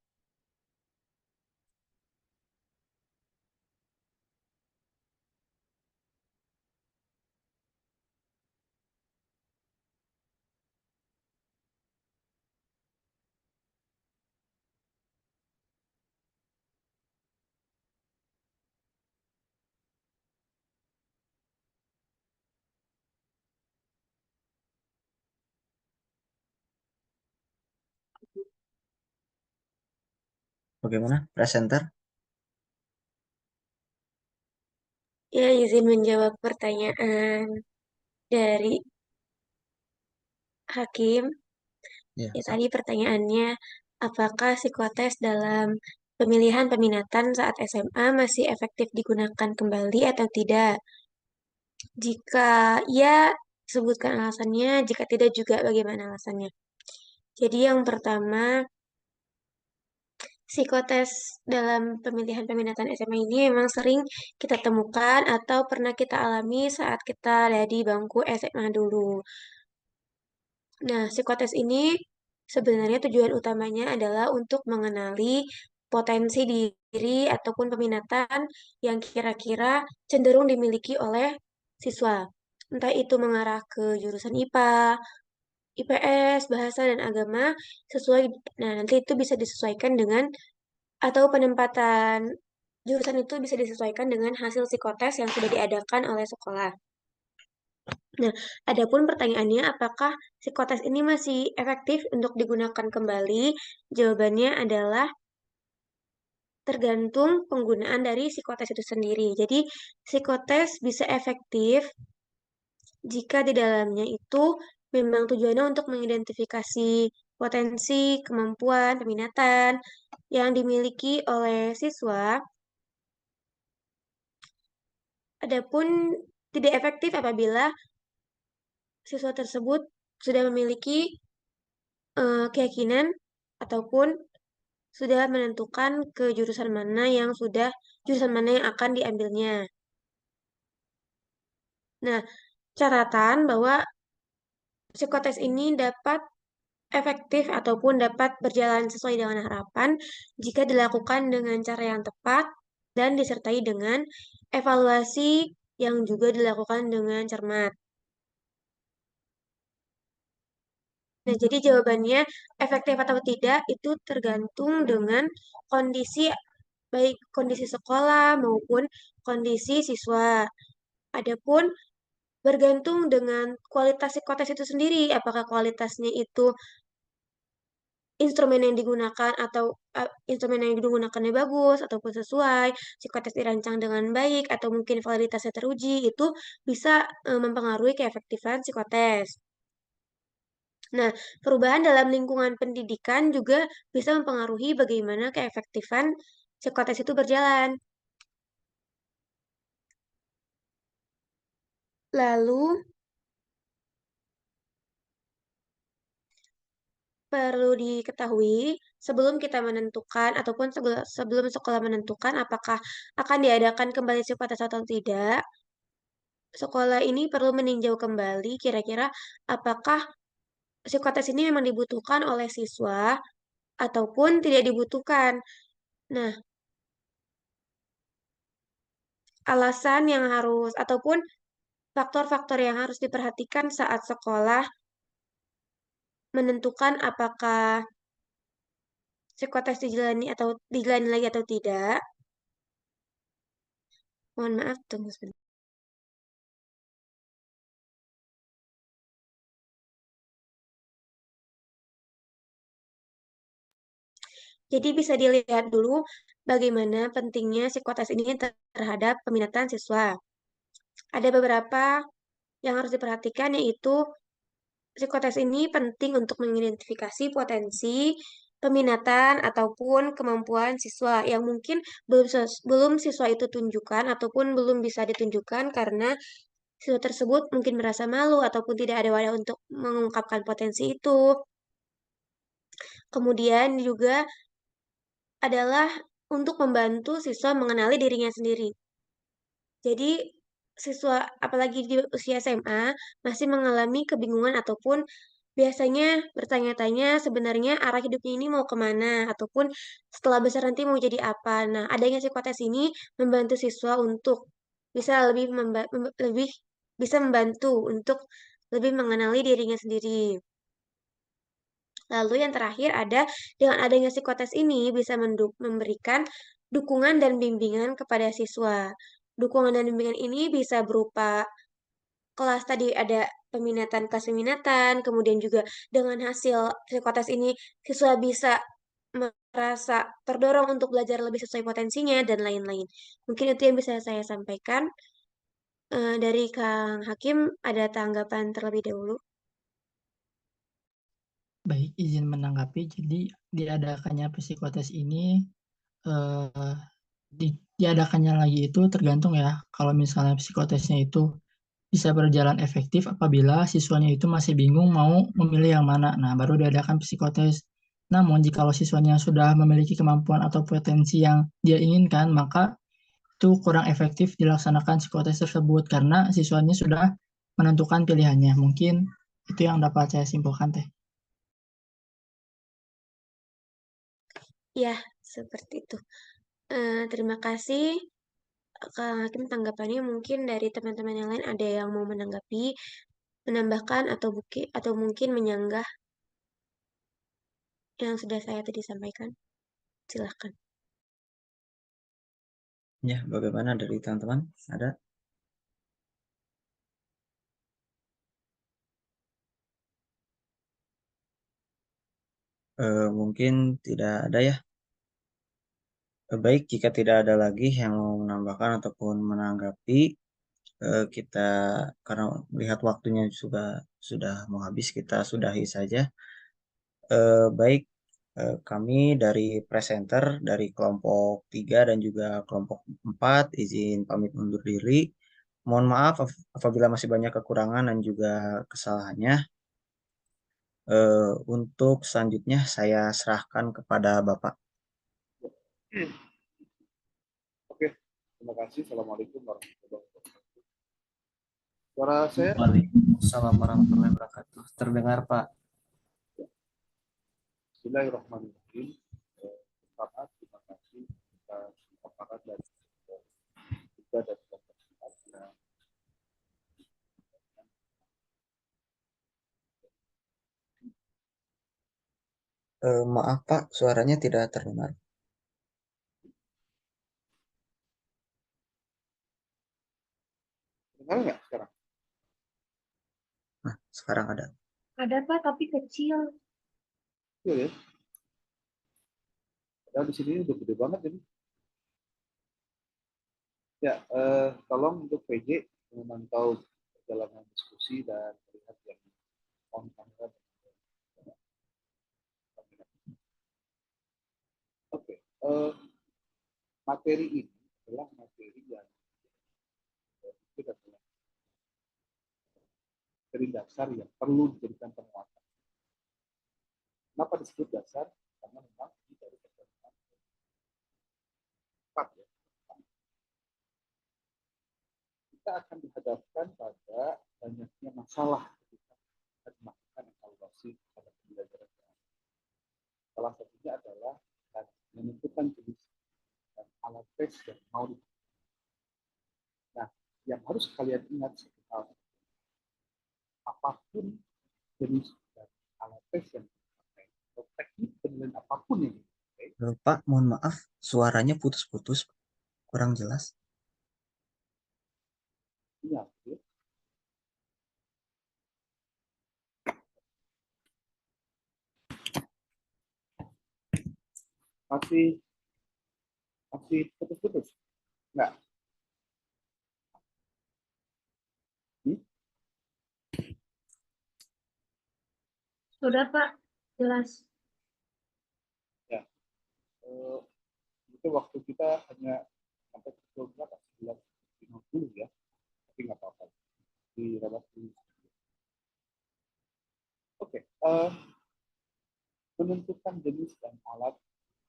Bagaimana presenter? Ya, izin menjawab pertanyaan dari Hakim. Ya. Ya, tadi pertanyaannya, apakah psikotes dalam pemilihan peminatan saat SMA masih efektif digunakan kembali atau tidak? Jika ya, sebutkan alasannya. Jika tidak juga, bagaimana alasannya? Jadi yang pertama, psikotes dalam pemilihan peminatan SMA ini memang sering kita temukan atau pernah kita alami saat kita ada di bangku SMA dulu. Nah, psikotes ini sebenarnya tujuan utamanya adalah untuk mengenali potensi diri ataupun peminatan yang kira-kira cenderung dimiliki oleh siswa. Entah itu mengarah ke jurusan IPA, IPS, bahasa dan agama sesuai. Nah, nanti itu bisa disesuaikan dengan atau penempatan jurusan itu bisa disesuaikan dengan hasil psikotes yang sudah diadakan oleh sekolah. Nah, adapun pertanyaannya apakah psikotes ini masih efektif untuk digunakan kembali? Jawabannya adalah tergantung penggunaan dari psikotes itu sendiri. Jadi, psikotes bisa efektif jika di dalamnya itu memang tujuannya untuk mengidentifikasi potensi, kemampuan, peminatan yang dimiliki oleh siswa. Adapun tidak efektif apabila siswa tersebut sudah memiliki keyakinan ataupun sudah menentukan ke jurusan mana yang akan diambilnya. Nah, catatan bahwa psikotes ini dapat efektif ataupun dapat berjalan sesuai dengan harapan jika dilakukan dengan cara yang tepat dan disertai dengan evaluasi yang juga dilakukan dengan cermat. Nah, jadi jawabannya efektif atau tidak itu tergantung dengan kondisi, baik kondisi sekolah maupun kondisi siswa. Adapun bergantung dengan kualitas psikotes itu sendiri. Apakah kualitasnya itu instrumen yang digunakan atau instrumen yang digunakannya bagus ataupun sesuai, psikotes dirancang dengan baik atau mungkin validitasnya teruji, itu bisa mempengaruhi keefektifan psikotes. Nah, perubahan dalam lingkungan pendidikan juga bisa mempengaruhi bagaimana keefektifan psikotes itu berjalan. Lalu, perlu diketahui sebelum kita menentukan ataupun sebelum sekolah menentukan apakah akan diadakan kembali psikotes atau tidak, sekolah ini perlu meninjau kembali kira-kira apakah psikotes ini memang dibutuhkan oleh siswa ataupun tidak dibutuhkan. Nah, alasan yang harus ataupun faktor-faktor yang harus diperhatikan saat sekolah menentukan apakah psikotes dijalani lagi atau tidak. Mohon maaf, tunggu sebentar. Jadi bisa dilihat dulu bagaimana pentingnya psikotes ini terhadap peminatan siswa. Ada beberapa yang harus diperhatikan yaitu psikotes ini penting untuk mengidentifikasi potensi peminatan ataupun kemampuan siswa yang mungkin belum siswa itu tunjukkan ataupun belum bisa ditunjukkan karena siswa tersebut mungkin merasa malu ataupun tidak ada wadah untuk mengungkapkan potensi itu. Kemudian juga adalah untuk membantu siswa mengenali dirinya sendiri. Jadi, siswa apalagi di usia SMA masih mengalami kebingungan ataupun biasanya bertanya-tanya sebenarnya arah hidupnya ini mau kemana ataupun setelah besar nanti mau jadi apa. Nah, adanya psikotes ini membantu siswa untuk bisa lebih bisa membantu untuk lebih mengenali dirinya sendiri. Lalu yang terakhir dengan adanya psikotes ini bisa memberikan dukungan dan bimbingan kepada siswa. Dukungan dan bimbingan ini bisa berupa kelas tadi ada kelas peminatan, kemudian juga dengan hasil psikotes ini siswa bisa merasa terdorong untuk belajar lebih sesuai potensinya dan lain-lain. Mungkin itu yang bisa saya sampaikan. Dari Kang Hakim ada tanggapan terlebih dahulu. Baik, izin menanggapi. Jadi diadakannya psikotes ini diadakannya lagi itu tergantung ya. Kalau misalnya psikotesnya itu bisa berjalan efektif apabila siswanya itu masih bingung mau memilih yang mana. Nah, baru diadakan psikotes. Namun, jikalau siswanya sudah memiliki kemampuan atau potensi yang dia inginkan, maka itu kurang efektif dilaksanakan psikotes tersebut karena siswanya sudah menentukan pilihannya. Mungkin itu yang dapat saya simpulkan, Teh. Ya, seperti itu. Terima kasih. Kang Hakim tanggapannya mungkin dari teman-teman yang lain ada yang mau menanggapi, menambahkan atau mungkin menyanggah yang sudah saya tadi sampaikan. Silahkan. Ya, bagaimana dari teman-teman? Ada? Mungkin tidak ada ya. Baik, jika tidak ada lagi yang mau menambahkan ataupun menanggapi, kita karena melihat waktunya sudah mau habis, kita sudahi saja. Baik, kami dari presenter dari kelompok 3 dan juga kelompok 4 izin pamit undur diri. Mohon maaf apabila masih banyak kekurangan dan juga kesalahannya. Untuk selanjutnya saya serahkan kepada Bapak. Oke, terima kasih. Assalamualaikum warahmatullahi wabarakatuh. Suara saya? Waalaikumsalam warahmatullahi wabarakatuh. Terdengar, Pak. Bismillahirrahmanirrahim. Pertama, terima kasih atas paparan dari kita dan teman-teman. Maaf Pak, suaranya tidak terdengar. Dengar nggak sekarang? Sekarang ada. Ada Pak, tapi kecil. Iya ya. Padahal di sini udah gede banget ini. Ya, tolong untuk PJ memantau perjalanan diskusi dan melihat yang on kamera. Oke, materi ini adalah materi yang itu adalah materi dasar yang perlu dijadikan penguatan. Kenapa disebut dasar? Karena memang ini dari pertemuan 4 ya. Kita akan dihadapkan pada banyaknya masalah ketika kita melakukan evaluasi pada pembelajaran. Salah satunya adalah menentukan jenis dan alat tes yang mau dipakai. Nah, yang harus kalian ingat satu hal, apapun jenis dan alat tes yang dipakai, atau teknik penilaian apapun yang dipakai. Pak, mohon maaf, suaranya putus-putus, kurang jelas. Iya, betul. Masih putus-putus? Enggak? Sudah Pak, jelas. Ya. Itu waktu kita hanya sampai pukul berapa? 11.50 ya. Tapi nggak apa-apa. Dirawat dulu. Oke. Menentukan jenis dan alat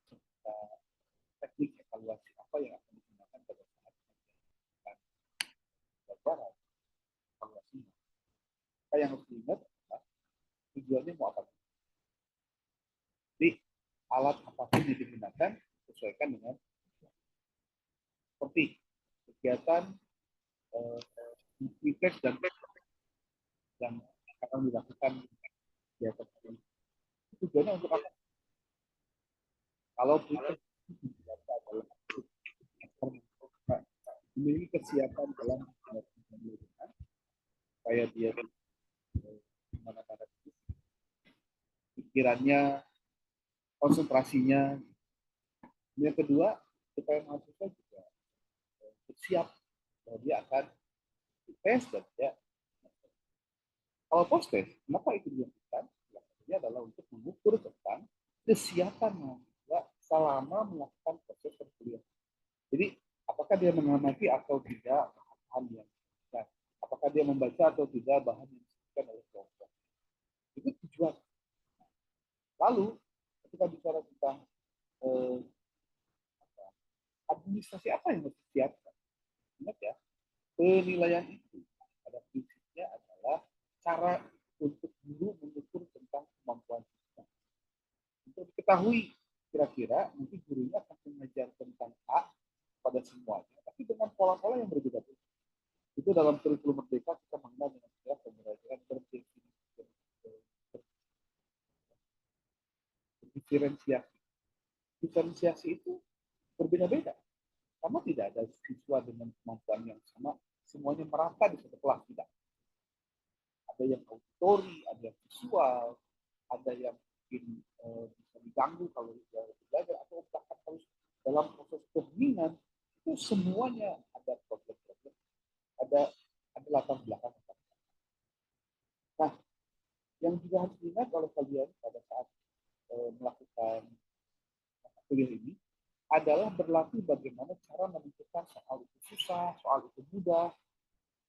serta teknik evaluasi apa yang akan digunakan pada saat menjalankan pelajaran evaluasinya. Apa yang harus diingat adalah tujuannya mau apa? Jadi alat apapun yang digunakan sesuaikan dengan seperti kegiatan retest dan yang akan dilakukan kegiatan ini. Tujuannya untuk apa? Kalau kita adalah memiliki kesiapan dalam pemilihan, supaya dia mana-mana pikirannya, konsentrasinya. Yang kedua, supaya mahasiswa juga bersiap bahwa dia akan dites dan dia. Kalau post test, kenapa itu dilakukan? Yang adalah untuk mengukur tentang kesiapan mahasiswa selama melakukan proses perkuliahan. Jadi, apakah dia mengamati atau tidak bahan yang disebutkan? Apakah dia membaca atau tidak bahan yang disebutkan oleh kelompok? Itu tujuan. Lalu, ketika bicara tentang administrasi apa yang harus disiapkan? Ingat ya, penilaian itu pada prinsipnya adalah cara untuk guru mengukur tentang kemampuan siswa. Untuk diketahui kira-kira nanti gurunya akan mengajar tentang A pada semuanya, tapi dengan pola-pola yang berbeda-beda. Itu dalam kurikulum Merdeka kita mengenal dengan istilah pembelajaran berdiferensiasi. Diferensiasi itu berbeda-beda. Sama tidak ada siswa dengan kemampuan yang sama, semuanya merata di satu kelas, tidak. Ada yang auditori, ada yang visual, ada yang mungkin bisa diganggu kalau belajar, atau bahkan harus dalam proses pembinaan, itu semuanya ada problem-problem, ada latar belakang. Nah, yang juga harus diingat oleh kalian pada saat melakukan kuliah ini adalah berlatih bagaimana cara menentukan soal itu susah, soal itu mudah,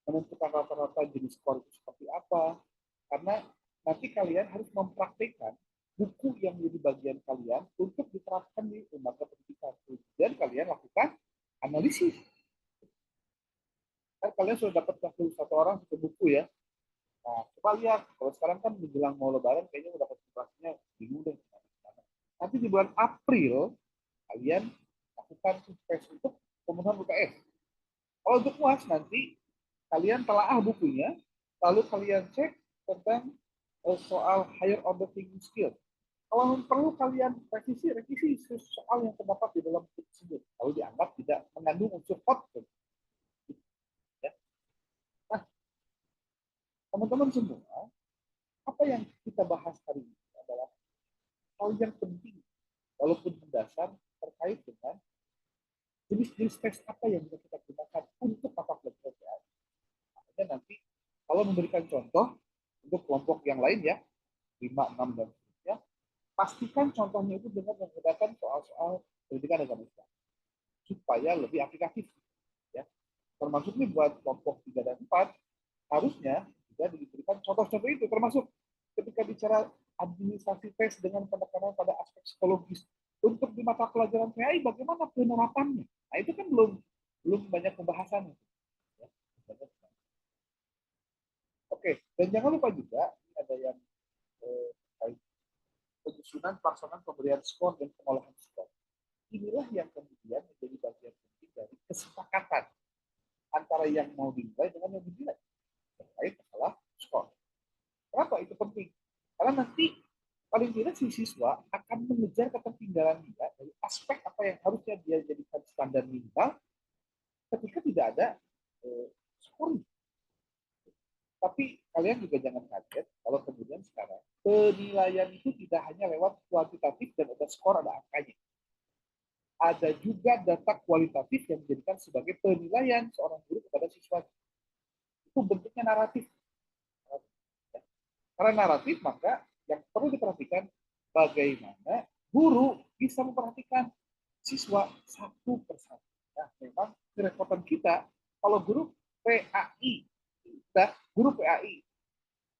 menentukan rata-rata jenis skor itu seperti apa. Karena nanti kalian harus mempraktikkan buku yang menjadi bagian kalian untuk diterapkan di lembaga pendidikan. Dan kalian lakukan analisis. Kan kalian sudah dapat satu orang satu buku ya. Nah, coba lihat, kalau sekarang kan menjelang mau lebaran, kayaknya udah konsentrasinya bingung deh. Nanti di bulan April, kalian lakukan tes untuk pemenuhan UTS. Kalau untuk UAS nanti, kalian telaah bukunya, lalu kalian cek tentang soal higher order thinking skill. Kalau perlu kalian revisi soal yang terdapat di dalam buku tersebut. Kalau dianggap tidak mengandung unsur hot. Ya. Nah, teman-teman semua, jenis-jenis tes apa yang bisa kita gunakan untuk mata pelajaran PAI. Makanya nanti kalau memberikan contoh untuk kelompok yang lain ya, 5, 6, dan seterusnya, pastikan contohnya itu dengan menggunakan soal-soal pendidikan agama Islam supaya lebih aplikatif. Ya. Termasuk nih buat kelompok 3 dan 4, harusnya juga diberikan contoh-contoh itu, termasuk ketika bicara administrasi tes dengan penekanan pada aspek psikologis. Untuk di mata pelajaran PAI, bagaimana penerapannya? Nah, itu kan belum banyak pembahasannya. Ya. Oke, dan jangan lupa juga, ada yang penyusunan pelaksanaan pemberian skor dan pengolahan skor. Inilah yang kemudian menjadi bagian penting dari kesepakatan antara yang mau dinilai dengan yang dinilai terkait masalah skor. Kenapa itu penting? Karena nanti paling tidak si siswa akan mengejar ketertinggalan dia dari aspek apa yang harusnya dia jadikan standar minimal ketika tidak ada scoring. Tapi kalian juga jangan kaget kalau kemudian sekarang penilaian itu tidak hanya lewat kuantitatif dan ada skor, ada angkanya. Ada juga data kualitatif yang dijadikan sebagai penilaian seorang guru kepada siswa. Itu bentuknya naratif. Karena naratif, maka yang perlu diperhatikan bagaimana guru bisa memperhatikan siswa satu persatu. Nah, memang kerepotan kita kalau guru PAI, guru PAI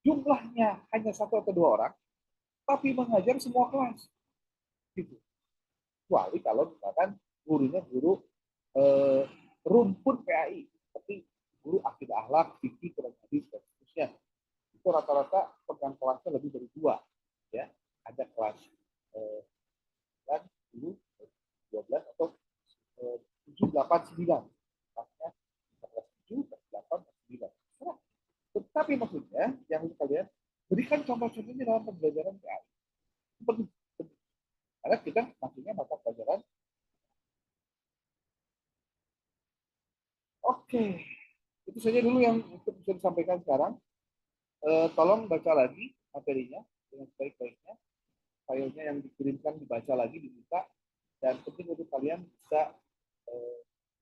jumlahnya hanya 1 atau 2 orang, tapi mengajar semua kelas. Gitu. Kecuali kalau misalkan gurunya guru rumpun PAI, seperti guru akidah akhlak, fikih, Quran hadis, dan seterusnya. Itu rata-rata pegang kelasnya lebih dari 2. Ya, ada kelas 10, 12 atau 7, 8, 9. Kelasnya kelas 7, 8, 9. Tetapi maksudnya yang kalian berikan contoh-contohnya dalam pembelajaran PAI. Penting. Karena kita maksudnya mata pelajaran. Oke, itu saja dulu yang bisa disampaikan sekarang. Tolong baca lagi materinya dengan sebaik-baiknya. Filenya yang dikirimkan dibaca lagi, dibuka, dan penting untuk kalian bisa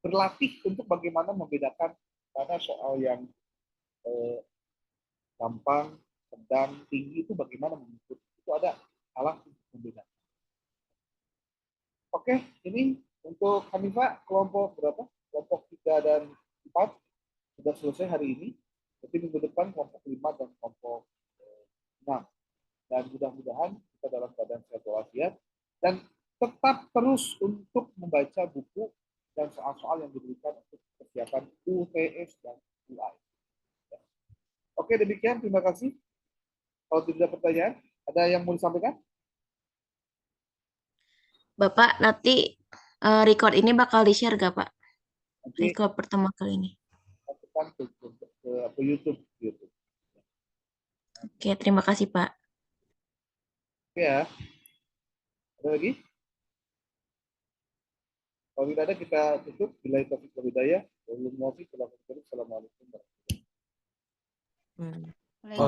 berlatih untuk bagaimana membedakan mana soal yang gampang, sedang, tinggi itu bagaimana mengukur. Itu ada alat untuk membedakan. Oke, ini untuk Hanifah kelompok berapa? Kelompok 3 dan 4 sudah selesai hari ini. Jadi minggu depan kelompok 5 dan kelompok 6. Dan mudah-mudahan kita dalam keadaan sehat walafiat dan tetap terus untuk membaca buku dan soal-soal yang diberikan untuk persiapan UTS dan UI. Oke, demikian. Terima kasih. Kalau tidak ada pertanyaan, ada yang mau disampaikan? Bapak, nanti record ini bakal di-share gak, Pak? Nanti Record pertama kali ini. masukkan ke YouTube. Oke, terima kasih, Pak. Ya. Ada lagi? Kalau tidak ada, kita tutup. Bila taufiq wal hidayah. Assalamualaikum warahmatullahi wabarakatuh.